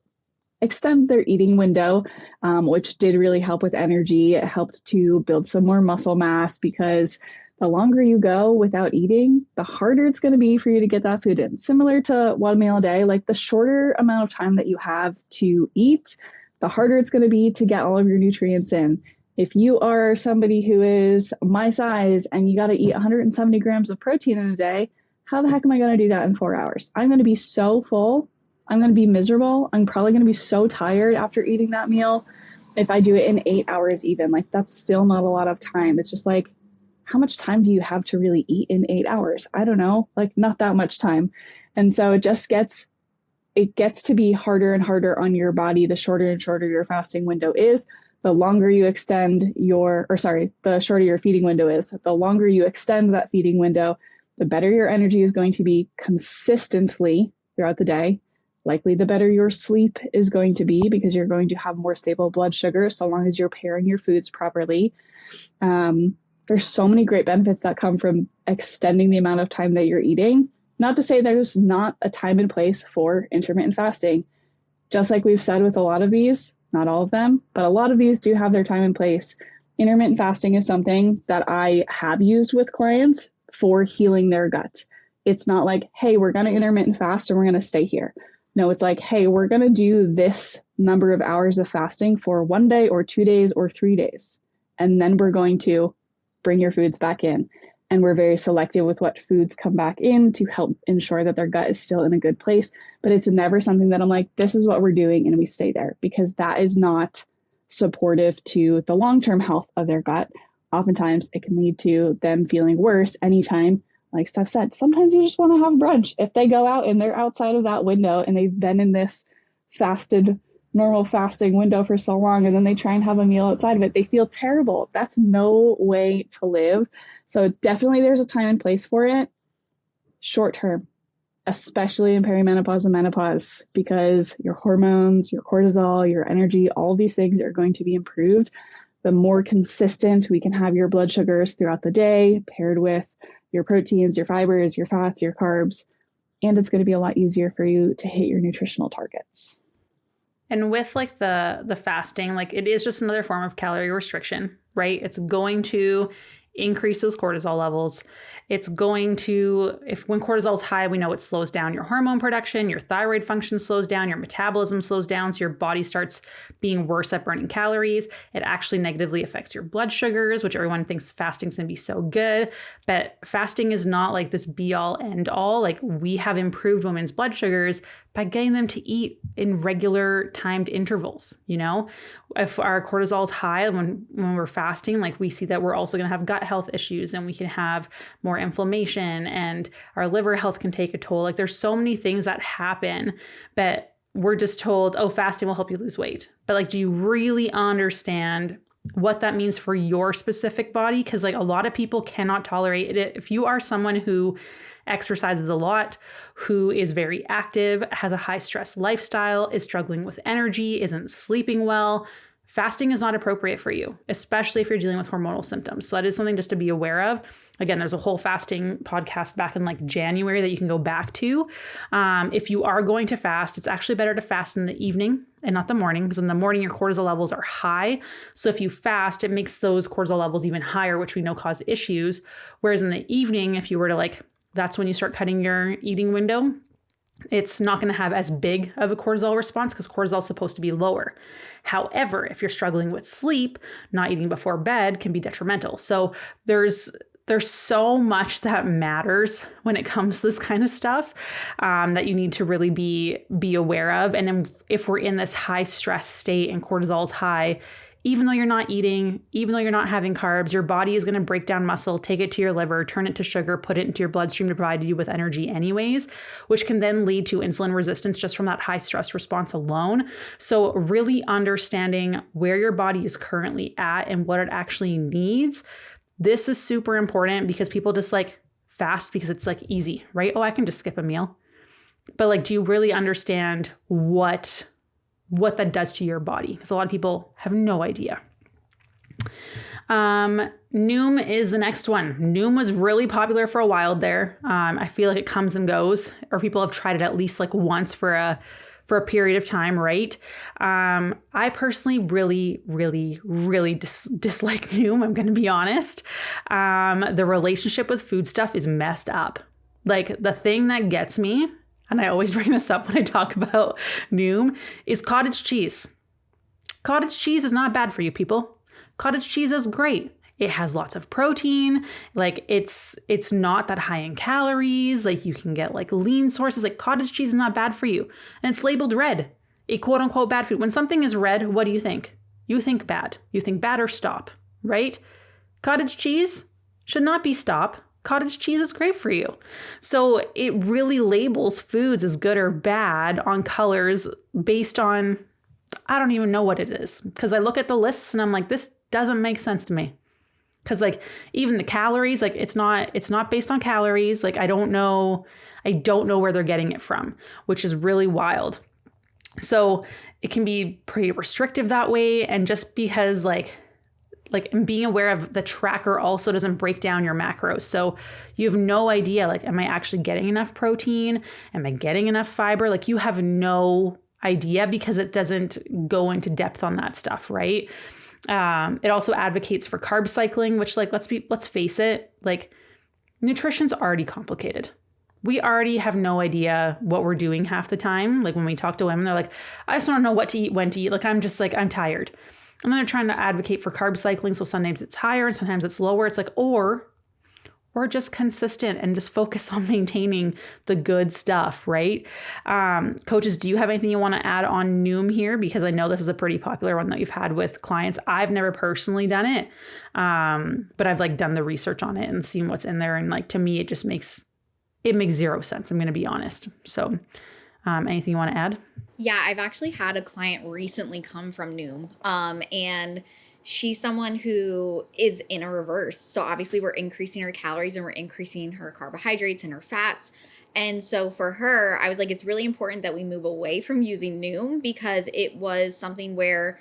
extend their eating window, which did really help with energy. It helped to build some more muscle mass, because the longer you go without eating, the harder it's going to be for you to get that food in. Similar to one meal a day, like the shorter amount of time that you have to eat, the harder it's going to be to get all of your nutrients in. If you are somebody who is my size and you got to eat 170 grams of protein in a day, how the heck am I going to do that in 4 hours? I'm going to be so full. I'm going to be miserable. I'm probably going to be so tired after eating that meal. If I do it in 8 hours even, like that's still not a lot of time. It's just like, how much time do you have to really eat in 8 hours? I don't know, like not that much time. And so it gets to be harder and harder on your body the shorter and shorter your fasting window is. the longer you extend the shorter your feeding window is. The longer you extend that feeding window, the better your energy is going to be consistently throughout the day. Likely the better your sleep is going to be, because you're going to have more stable blood sugar so long as you're pairing your foods properly. There's so many great benefits that come from extending the amount of time that you're eating. Not to say there's not a time and place for intermittent fasting. Just like we've said with a lot of these, not all of them, but a lot of these do have their time and place. Intermittent fasting is something that I have used with clients for healing their gut. It's not like, hey, we're going to intermittent fast and we're going to stay here. No, it's like, hey, we're going to do this number of hours of fasting for 1 day or 2 days or 3 days. And then we're going to bring your foods back in. And we're very selective with what foods come back in to help ensure that their gut is still in a good place. But it's never something that I'm like, this is what we're doing, and we stay there, because that is not supportive to the long-term health of their gut. Oftentimes it can lead to them feeling worse anytime, like Steph said, sometimes you just want to have brunch. If they go out and they're outside of that window and they've been in this normal fasting window for so long, and then they try and have a meal outside of it, they feel terrible. That's no way to live. So definitely there's a time and place for it. Short term, especially in perimenopause and menopause, because your hormones, your cortisol, your energy, all these things are going to be improved. The more consistent we can have your blood sugars throughout the day, paired with your proteins, your fibers, your fats, your carbs, and it's going to be a lot easier for you to hit your nutritional targets. And with like the fasting, like it is just another form of calorie restriction, right? It's going to increase those cortisol levels. It's going to, when cortisol is high, we know it slows down your hormone production, your thyroid function slows down, your metabolism slows down, so your body starts being worse at burning calories. It actually negatively affects your blood sugars, which everyone thinks fasting's gonna be so good, but fasting is not like this be all end all. Like, we have improved women's blood sugars by getting them to eat in regular timed intervals. You know, if our cortisol is high when we're fasting, like we see that we're also going to have gut health issues, and we can have more inflammation, and our liver health can take a toll. Like, there's so many things that happen, but we're just told, oh, fasting will help you lose weight. But like, do you really understand what that means for your specific body? Because like, a lot of people cannot tolerate it. If you are someone who exercises a lot, who is very active, has a high stress lifestyle, is struggling with energy, isn't sleeping well, fasting is not appropriate for you, especially if you're dealing with hormonal symptoms. So that is something just to be aware of. Again, there's a whole fasting podcast back in like January that you can go back to. If you are going to fast, it's actually better to fast in the evening and not the morning, because in the morning your cortisol levels are high. So if you fast, it makes those cortisol levels even higher, which we know cause issues. Whereas in the evening, if you were to that's when you start cutting your eating window, it's not going to have as big of a cortisol response, because cortisol is supposed to be lower. However, if you're struggling with sleep, not eating before bed can be detrimental. So there's so much that matters when it comes to this kind of stuff, that you need to really be aware of. And then if we're in this high stress state and cortisol is high, even though you're not eating, even though you're not having carbs, your body is going to break down muscle, take it to your liver, turn it to sugar, put it into your bloodstream to provide you with energy anyways, which can then lead to insulin resistance just from that high stress response alone. So really understanding where your body is currently at and what it actually needs. This is super important, because people just fast because it's easy, right? Oh, I can just skip a meal. But do you really understand what that does to your body? Because a lot of people have no idea. Noom is the next one. Noom was really popular for a while there. I feel like it comes and goes, or people have tried it at least once for a period of time, right? I personally really dislike Noom. I'm going to be honest. The relationship with food stuff is messed up. The thing that gets me, and I always bring this up when I talk about Noom, is cottage cheese. Cottage cheese is not bad for you, people. Cottage cheese is great. It has lots of protein. It's not that high in calories. You can get lean sources. Cottage cheese is not bad for you. And it's labeled red, a quote unquote bad food. When something is red, what do you think? You think bad. You think bad or stop, right? Cottage cheese should not be stop. Cottage cheese is great for you. So it really labels foods as good or bad on colors based on I don't even know what it is, because I look at the lists and I'm like, this doesn't make sense to me. Because like even the calories, like it's not based on calories. Like I don't know where they're getting it from, which is really wild. So it can be pretty restrictive that way. And just because like being aware of the tracker also doesn't break down your macros. So you have no idea, like, am I actually getting enough protein? Am I getting enough fiber? Like you have no idea because it doesn't go into depth on that stuff, right? It also advocates for carb cycling, which like, let's face it, like nutrition's already complicated. We already have no idea what we're doing half the time. Like when we talk to women, they're like, I just don't know what to eat, when to eat. Like, I'm just like, I'm tired. And then they're trying to advocate for carb cycling. So sometimes it's higher and sometimes it's lower. It's like, or just consistent and just focus on maintaining the good stuff, right? Coaches, do you have anything you want to add on Noom here? Because I know this is a pretty popular one that you've had with clients. I've never personally done it, but I've like done the research on it and seen what's in there. And like, to me, it makes zero sense. I'm going to be honest. So anything you want to add? Yeah, I've actually had a client recently come from Noom, and she's someone who is in a reverse. So obviously we're increasing her calories and we're increasing her carbohydrates and her fats. And so for her, I was like, it's really important that we move away from using Noom, because it was something where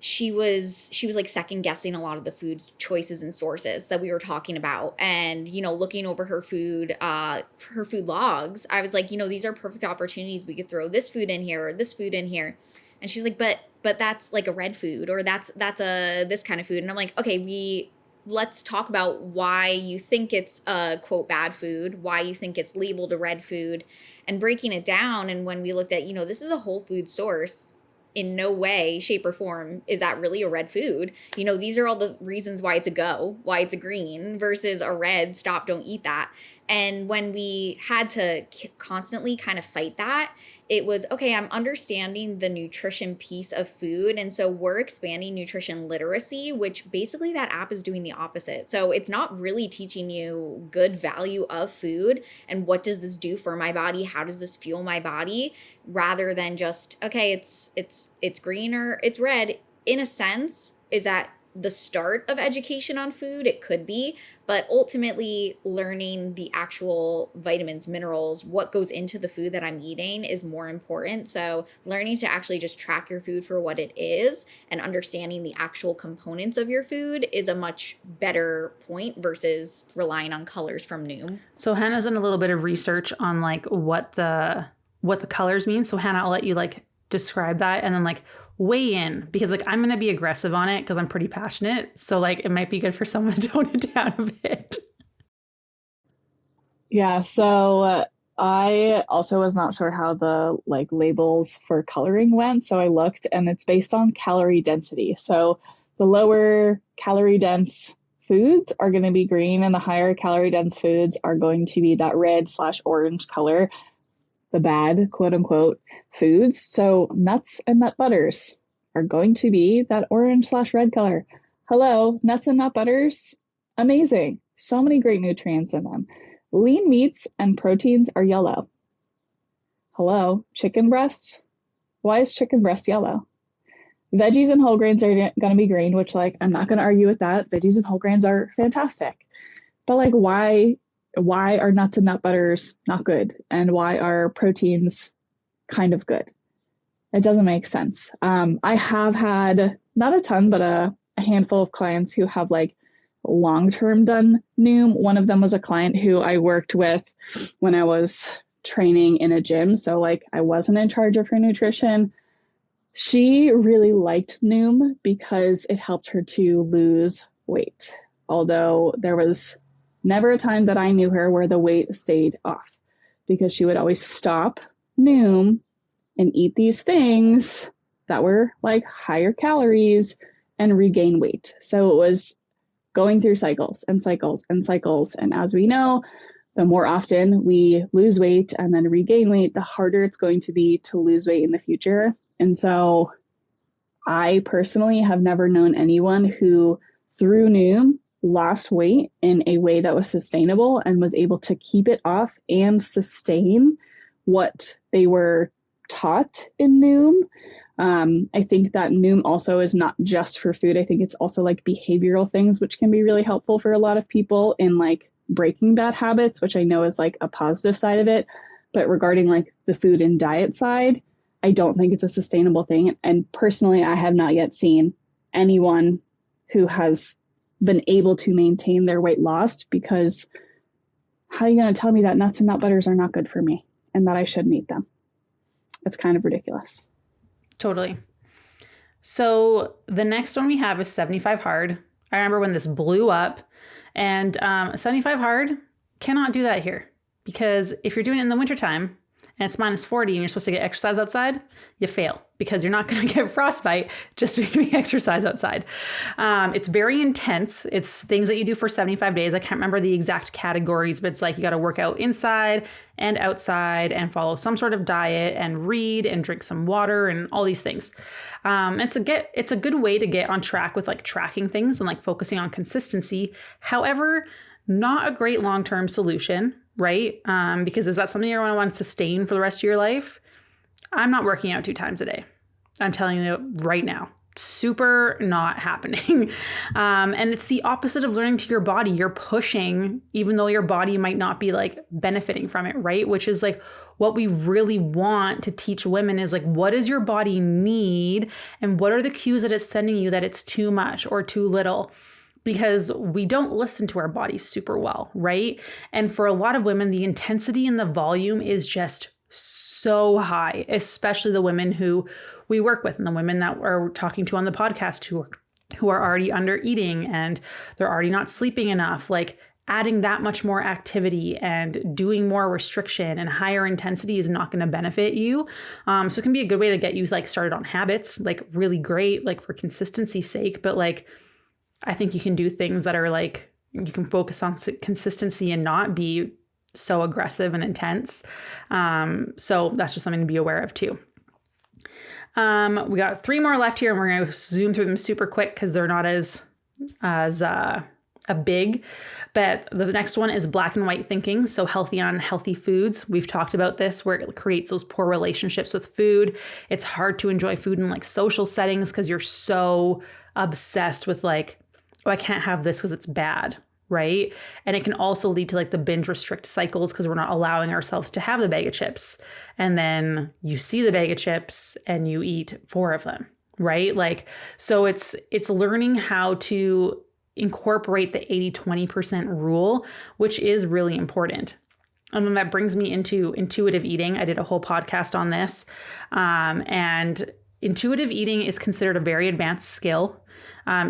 she was like second guessing a lot of the food choices and sources that we were talking about. And, you know, looking over her food logs, I was like, you know, these are perfect opportunities. We could throw this food in here or this food in here. And she's like, but that's like a red food, or that's a this kind of food. And I'm like, okay, let's talk about why you think it's a quote bad food, why you think it's labeled a red food, and breaking it down. And when we looked at, you know, this is a whole food source, in no way, shape, or form is that really a red food. You know, these are all the reasons why it's a go, why it's a green versus a red, stop, don't eat that. And when we had to constantly kind of fight that, it was, okay, I'm understanding the nutrition piece of food. And so we're expanding nutrition literacy, which basically that app is doing the opposite. So it's not really teaching you good value of food and what does this do for my body? How does this fuel my body? Rather than just, okay, it's green or it's red. In a sense, is that the start of education on food? It could be, but ultimately learning the actual vitamins, minerals, what goes into the food that I'm eating is more important. So learning to actually just track your food for what it is and understanding the actual components of your food is a much better point versus relying on colors from Noom. So Hannah's done a little bit of research on like what the colors mean. So Hannah, I'll let you like describe that and then like weigh in, because like I'm going to be aggressive on it because I'm pretty passionate. So like it might be good for someone to tone it down a bit. Yeah, so I also was not sure how the like labels for coloring went. So I looked, and it's based on calorie density. So the lower calorie dense foods are going to be green, and the higher calorie dense foods are going to be that red/orange color, the bad, quote unquote, foods. So nuts and nut butters are going to be that orange/red color. Hello, nuts and nut butters, amazing. So many great nutrients in them. Lean meats and proteins are yellow. Hello, chicken breast. Why is chicken breast yellow? Veggies and whole grains are going to be green, which like, I'm not going to argue with that. Veggies and whole grains are fantastic. But like, why are nuts and nut butters not good? And why are proteins kind of good? It doesn't make sense. I have had not a ton, but a handful of clients who have like long-term done Noom. One of them was a client who I worked with when I was training in a gym. So like I wasn't in charge of her nutrition. She really liked Noom because it helped her to lose weight. Although there was never a time that I knew her where the weight stayed off, because she would always stop Noom and eat these things that were like higher calories and regain weight. So it was going through cycles and cycles and cycles. And as we know, the more often we lose weight and then regain weight, the harder it's going to be to lose weight in the future. And so I personally have never known anyone who through Noom lost weight in a way that was sustainable and was able to keep it off and sustain what they were taught in Noom. I think that Noom also is not just for food. I think it's also like behavioral things, which can be really helpful for a lot of people in like breaking bad habits, which I know is like a positive side of it. But regarding like the food and diet side, I don't think it's a sustainable thing. And personally, I have not yet seen anyone who has been able to maintain their weight loss, because how are you going to tell me that nuts and nut butters are not good for me and that I shouldn't eat them? It's kind of ridiculous. Totally. So the next one we have is 75 hard. I remember when this blew up, and 75 hard cannot do that here, because if you're doing it in the wintertime and it's -40 and you're supposed to get exercise outside, you fail, because you're not going to get frostbite just doing exercise outside. It's very intense. It's things that you do for 75 days. I can't remember the exact categories, but it's like you got to work out inside and outside and follow some sort of diet and read and drink some water and all these things. It's a good way to get on track with like tracking things and like focusing on consistency. However, not a great long-term solution, right? Because is that something you're going to want to sustain for the rest of your life? I'm not working out 2 times a day. I'm telling you right now, super not happening. And it's the opposite of learning to your body. You're pushing, even though your body might not be like benefiting from it, right? Which is like what we really want to teach women is like, what does your body need? And what are the cues that it's sending you that it's too much or too little? Because we don't listen to our bodies super well, right? And for a lot of women, the intensity and the volume is just so high, especially the women who we work with and the women that we're talking to on the podcast who are already under eating and they're already not sleeping enough. Like adding that much more activity and doing more restriction and higher intensity is not going to benefit you. So it can be a good way to get you like started on habits, like really great, like for consistency's sake. But like, I think you can do things that are like, you can focus on consistency and not be so aggressive and intense. So that's just something to be aware of too. We got 3 more left here and we're going to zoom through them super quick because they're not as big. But the next one is black and white thinking. So healthy and unhealthy foods. We've talked about this where it creates those poor relationships with food. It's hard to enjoy food in like social settings because you're so obsessed with like, oh, I can't have this because it's bad, right? And it can also lead to like the binge restrict cycles because we're not allowing ourselves to have the bag of chips. And then you see the bag of chips and you eat 4 of them, right? Like, so it's learning how to incorporate the 80-20% rule, which is really important. And then that brings me into intuitive eating. I did a whole podcast on this. And intuitive eating is considered a very advanced skill.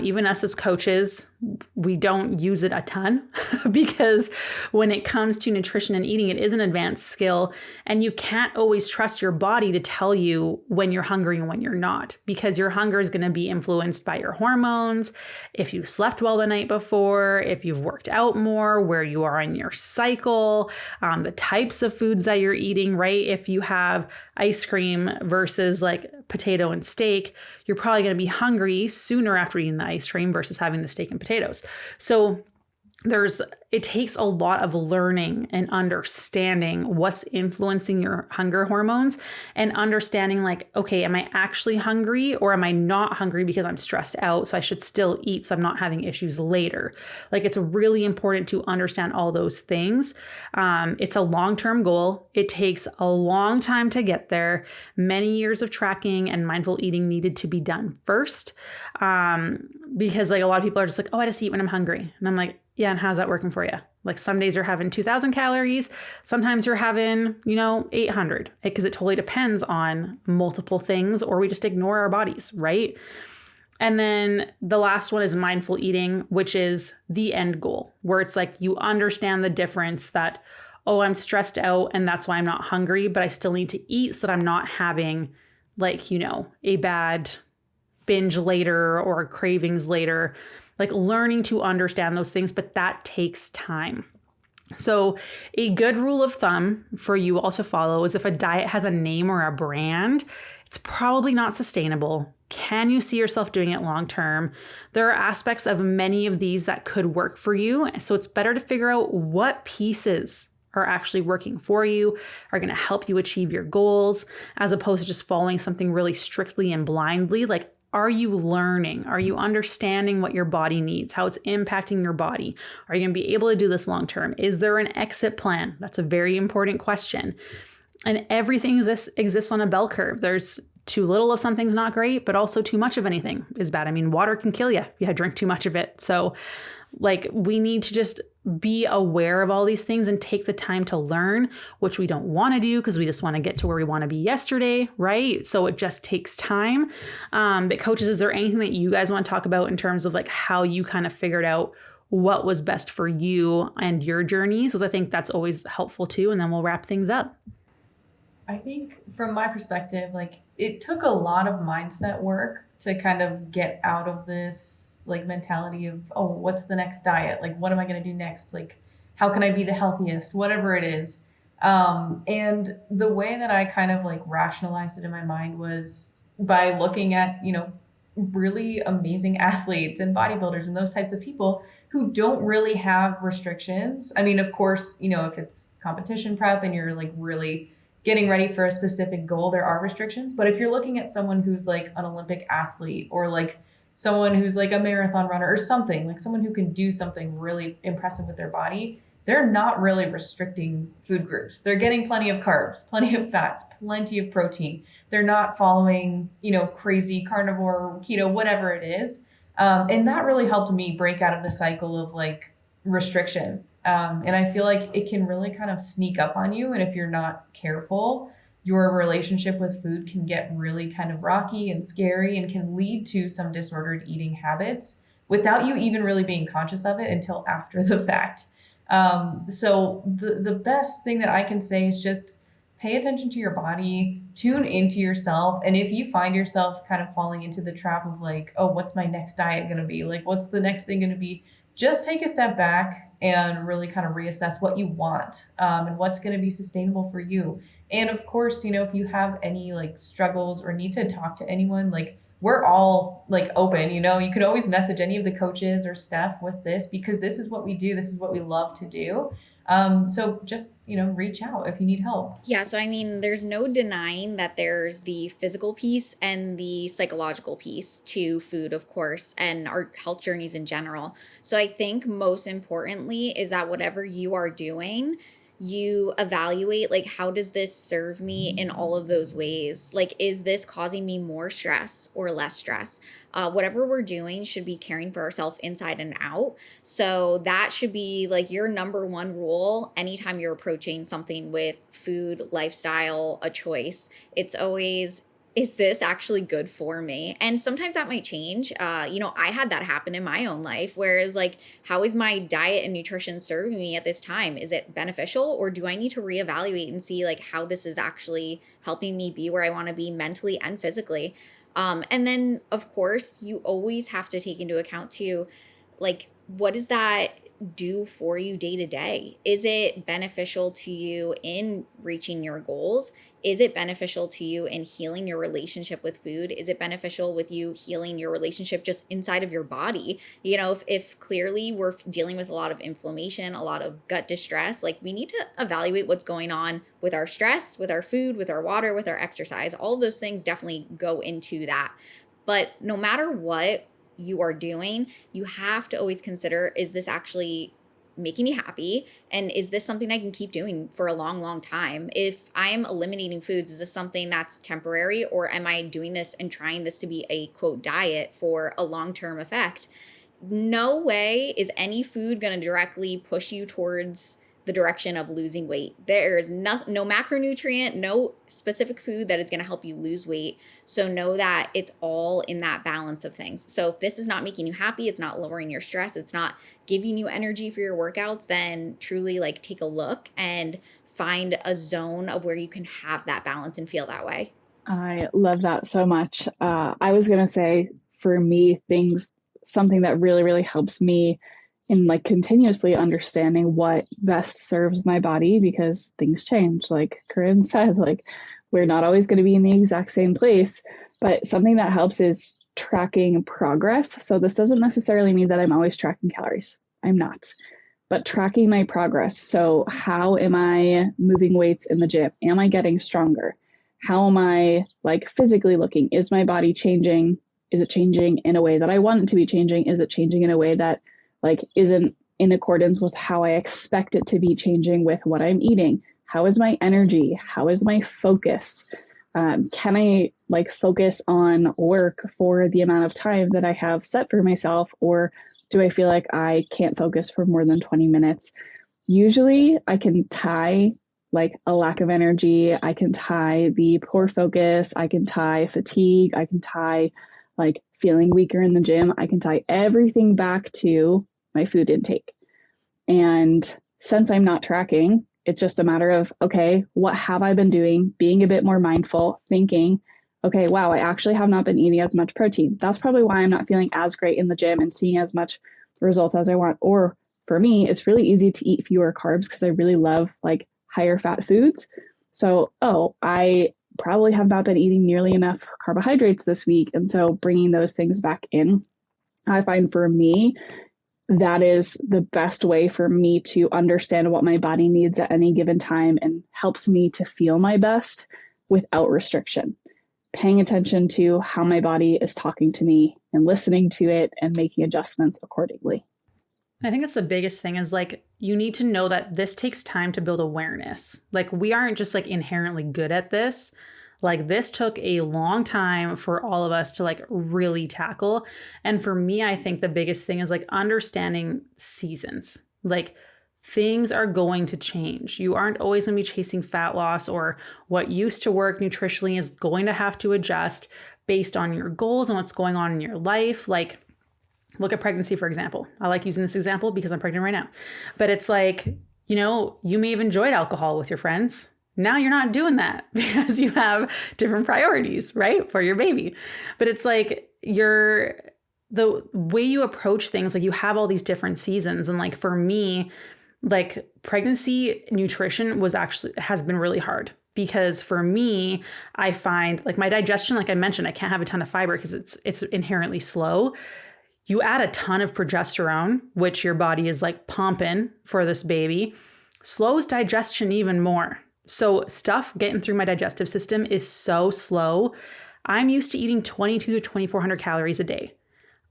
Even us as coaches, we don't use it a ton because when it comes to nutrition and eating, it is an advanced skill and you can't always trust your body to tell you when you're hungry and when you're not, because your hunger is going to be influenced by your hormones, if you slept well the night before, if you've worked out more, where you are in your cycle, the types of foods that you're eating, right? If you have ice cream versus like potato and steak, you're probably going to be hungry sooner after eating the ice cream versus having the steak and potatoes. So it takes a lot of learning and understanding what's influencing your hunger hormones and understanding like, okay, am I actually hungry or am I not hungry because I'm stressed out? So I should still eat so I'm not having issues later. Like it's really important to understand all those things. It's a long-term goal. It takes a long time to get there. Many years of tracking and mindful eating needed to be done first. Because like a lot of people are just like, oh, I just eat when I'm hungry. And I'm like, yeah, and how's that working for you? Like some days you're having 2,000 calories. Sometimes you're having, 800 because it totally depends on multiple things or we just ignore our bodies, right? And then the last one is mindful eating, which is the end goal where it's like you understand the difference that, oh, I'm stressed out and that's why I'm not hungry, but I still need to eat so that I'm not having like, a bad binge later or cravings later. Like learning to understand those things, but that takes time. So a good rule of thumb for you all to follow is if a diet has a name or a brand, it's probably not sustainable. Can you see yourself doing it long term? There are aspects of many of these that could work for you. So it's better to figure out what pieces are actually working for you, are going to help you achieve your goals, as opposed to just following something really strictly and blindly. Like, are you learning? Are you understanding what your body needs, how it's impacting your body? Are you going to be able to do this long term? Is there an exit plan? That's a very important question. And everything exists on a bell curve. There's too little of something's not great, but also too much of anything is bad. I mean, water can kill you if you drink too much of it. So like, we need to just be aware of all these things and take the time to learn, which we don't want to do because we just want to get to where we want to be yesterday, right? So it just takes time. But coaches, is there anything that you guys want to talk about in terms of like how you kind of figured out what was best for you and your journeys? Because I think that's always helpful too. And then we'll wrap things up. I think from my perspective, like, it took a lot of mindset work to kind of get out of this like mentality of, oh, what's the next diet? Like, what am I going to do next? Like, how can I be the healthiest? Whatever it is. And the way that I kind of like rationalized it in my mind was by looking at, you know, really amazing athletes and bodybuilders and those types of people who don't really have restrictions. I mean, of course, you know, if it's competition prep and you're like really getting ready for a specific goal, there are restrictions. But if you're looking at someone who's like an Olympic athlete or like someone who's like a marathon runner or something, like someone who can do something really impressive with their body, they're not really restricting food groups. They're getting plenty of carbs, plenty of fats, plenty of protein. They're not following, you know, crazy carnivore, keto, whatever it is. And that really helped me break out of the cycle of like restriction. And I feel like it can really kind of sneak up on you. And if you're not careful, your relationship with food can get really kind of rocky and scary and can lead to some disordered eating habits without you even really being conscious of it until after the fact. So the best thing that I can say is just pay attention to your body, tune into yourself. And if you find yourself kind of falling into the trap of like, oh, what's my next diet going to be? Like, what's the next thing going to be? Just take a step back and really kind of reassess what you want, and what's going to be sustainable for you. And of course, you know, if you have any like struggles or need to talk to anyone, like, we're all like open, you know, you could always message any of the coaches or Steph with this, because this is what we do. This is what we love to do. So just, you know, reach out if you need help. Yeah. So, I mean, there's no denying that there's the physical piece and the psychological piece to food, of course, and our health journeys in general. So I think most importantly is that whatever you are doing, you evaluate, like, how does this serve me in all of those ways? Like, is this causing me more stress or less stress? Whatever we're doing should be caring for ourselves inside and out. So that should be like your number one rule anytime you're approaching something with food, lifestyle, a choice. It's always, is this actually good for me? And sometimes that might change. You know, I had that happen in my own life, whereas like, how is my diet and nutrition serving me at this time? Is it beneficial, or do I need to reevaluate and see like how this is actually helping me be where I want to be mentally and physically? And then of course, you always have to take into account too, like, what does that do for you day to day? Is it beneficial to you in reaching your goals? Is it beneficial to you in healing your relationship with food? Is it beneficial with you healing your relationship just inside of your body? You know, if clearly we're dealing with a lot of inflammation, a lot of gut distress, like, we need to evaluate what's going on with our stress, with our food, with our water, with our exercise. All of those things definitely go into that. But no matter what you are doing, you have to always consider, is this actually making me happy? And is this something I can keep doing for a long, long time? If I am eliminating foods, is this something that's temporary, or am I doing this and trying this to be a quote diet for a long-term effect? No way is any food going to directly push you towards the direction of losing weight. There is no macronutrient, no specific food that is going to help you lose weight. So know that it's all in that balance of things. So if this is not making you happy, it's not lowering your stress, it's not giving you energy for your workouts, then truly like take a look and find a zone of where you can have that balance and feel that way. I love that so much. I was going to say, for me, something that really, really helps me in like continuously understanding what best serves my body, because things change. Like Corinne said, like, we're not always going to be in the exact same place, but something that helps is tracking progress. So this doesn't necessarily mean that I'm always tracking calories. I'm not. but tracking my progress. So how am I moving weights in the gym? Am I getting stronger? How am I like physically looking? Is my body changing? Is it changing in a way that I want it to be changing? Is it changing in a way that like isn't in accordance with how I expect it to be changing with what I'm eating? How is my energy? How is my focus? Can I like focus on work for the amount of time that I have set for myself? Or do I feel like I can't focus for more than 20 minutes? Usually I can tie like a lack of energy. I can tie the poor focus. I can tie fatigue. I can tie like feeling weaker in the gym. I can tie everything back to my food intake. And since I'm not tracking, it's just a matter of, okay, what have I been doing? Being a bit more mindful, thinking, okay, wow, I actually have not been eating as much protein. That's probably why I'm not feeling as great in the gym and seeing as much results as I want. Or for me, it's really easy to eat fewer carbs because I really love like higher fat foods. So, I probably have not been eating nearly enough carbohydrates this week. And so bringing those things back in, I find for me, that is the best way for me to understand what my body needs at any given time and helps me to feel my best without restriction. Paying attention to how my body is talking to me and listening to it and making adjustments accordingly. I think that's the biggest thing is like, you need to know that this takes time to build awareness. Like we aren't just like inherently good at this. Like this took a long time for all of us to like really tackle. And for me, I think the biggest thing is like understanding seasons. Like things are going to change. You aren't always going to be chasing fat loss, or what used to work nutritionally is going to have to adjust based on your goals and what's going on in your life. Like look at pregnancy, for example. I like using this example because I'm pregnant right now. But it's like, you know, you may have enjoyed alcohol with your friends. Now you're not doing that because you have different priorities, right? For your baby. But it's like the way you approach things, like you have all these different seasons. And like for me, like pregnancy nutrition has been really hard. Because for me, I find like my digestion, like I mentioned, I can't have a ton of fiber because it's inherently slow. You add a ton of progesterone, which your body is like pumping for this baby, slows digestion even more. So stuff getting through my digestive system is so slow. I'm used to eating 22 to 2,400 calories a day.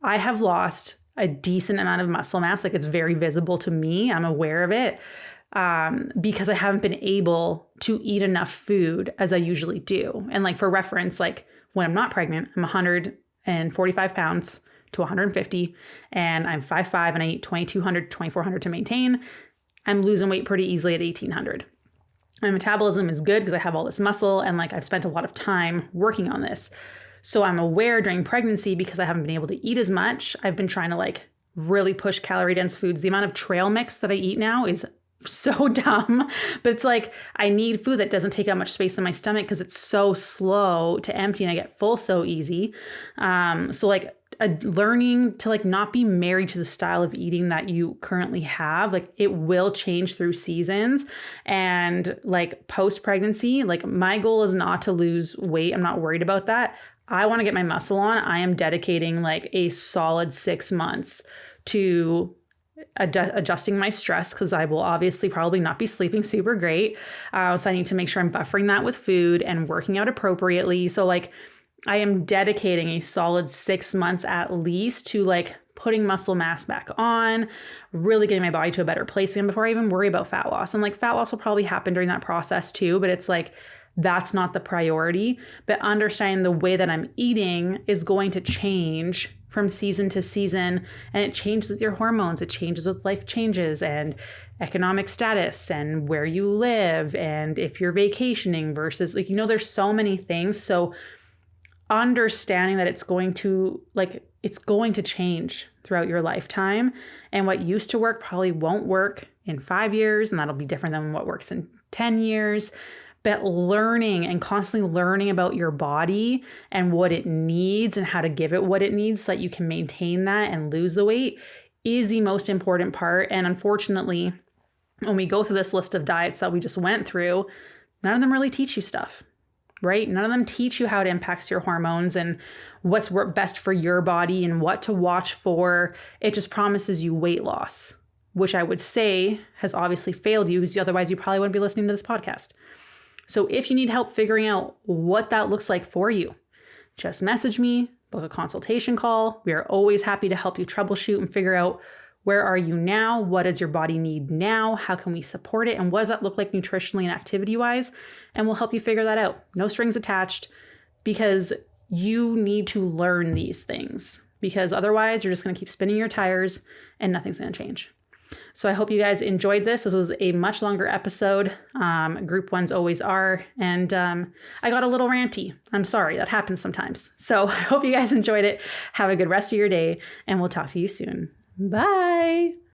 I have lost a decent amount of muscle mass. Like it's very visible to me. I'm aware of it because I haven't been able to eat enough food as I usually do. And like for reference, like when I'm not pregnant, I'm 145 pounds to 150 and I'm 5'5" and I eat 2,200 to 2,400 to maintain. I'm losing weight pretty easily at 1,800. My metabolism is good because I have all this muscle and like I've spent a lot of time working on this. So I'm aware during pregnancy because I haven't been able to eat as much. I've been trying to like really push calorie dense foods. The amount of trail mix that I eat now is so dumb, but it's like I need food that doesn't take up much space in my stomach because it's so slow to empty and I get full so easy. So like learning to like not be married to the style of eating that you currently have. Like it will change through seasons. And like post pregnancy, like my goal is not to lose weight. I'm not worried about that. I want to get my muscle on. I am dedicating like a solid 6 months to adjusting my stress because I will obviously probably not be sleeping super great. So I need to make sure I'm buffering that with food and working out appropriately. So like I am dedicating a solid 6 months at least to like putting muscle mass back on, really getting my body to a better place again before I even worry about fat loss. And like fat loss will probably happen during that process too, but it's like, that's not the priority. But understanding the way that I'm eating is going to change from season to season. And it changes with your hormones. It changes with life changes and economic status and where you live. And if you're vacationing versus like, you know, there's so many things. So understanding that it's going to change throughout your lifetime, and what used to work probably won't work in 5 years, and that'll be different than what works in 10 years. But learning and constantly learning about your body and what it needs and how to give it what it needs so that you can maintain that and lose the weight is the most important part. And unfortunately, when we go through this list of diets that we just went through, none of them really teach you stuff. Right? None of them teach you how it impacts your hormones and what's best for your body and what to watch for. It just promises you weight loss, which I would say has obviously failed you, because otherwise you probably wouldn't be listening to this podcast. So if you need help figuring out what that looks like for you, just message me, book a consultation call. We are always happy to help you troubleshoot and figure out, where are you now? What does your body need now? How can we support it? And what does that look like nutritionally and activity-wise? And we'll help you figure that out. No strings attached, because you need to learn these things, because otherwise you're just going to keep spinning your tires and nothing's going to change. So I hope you guys enjoyed this. This was a much longer episode. Group ones always are. And I got a little ranty. I'm sorry. That happens sometimes. So I hope you guys enjoyed it. Have a good rest of your day, and we'll talk to you soon. Bye.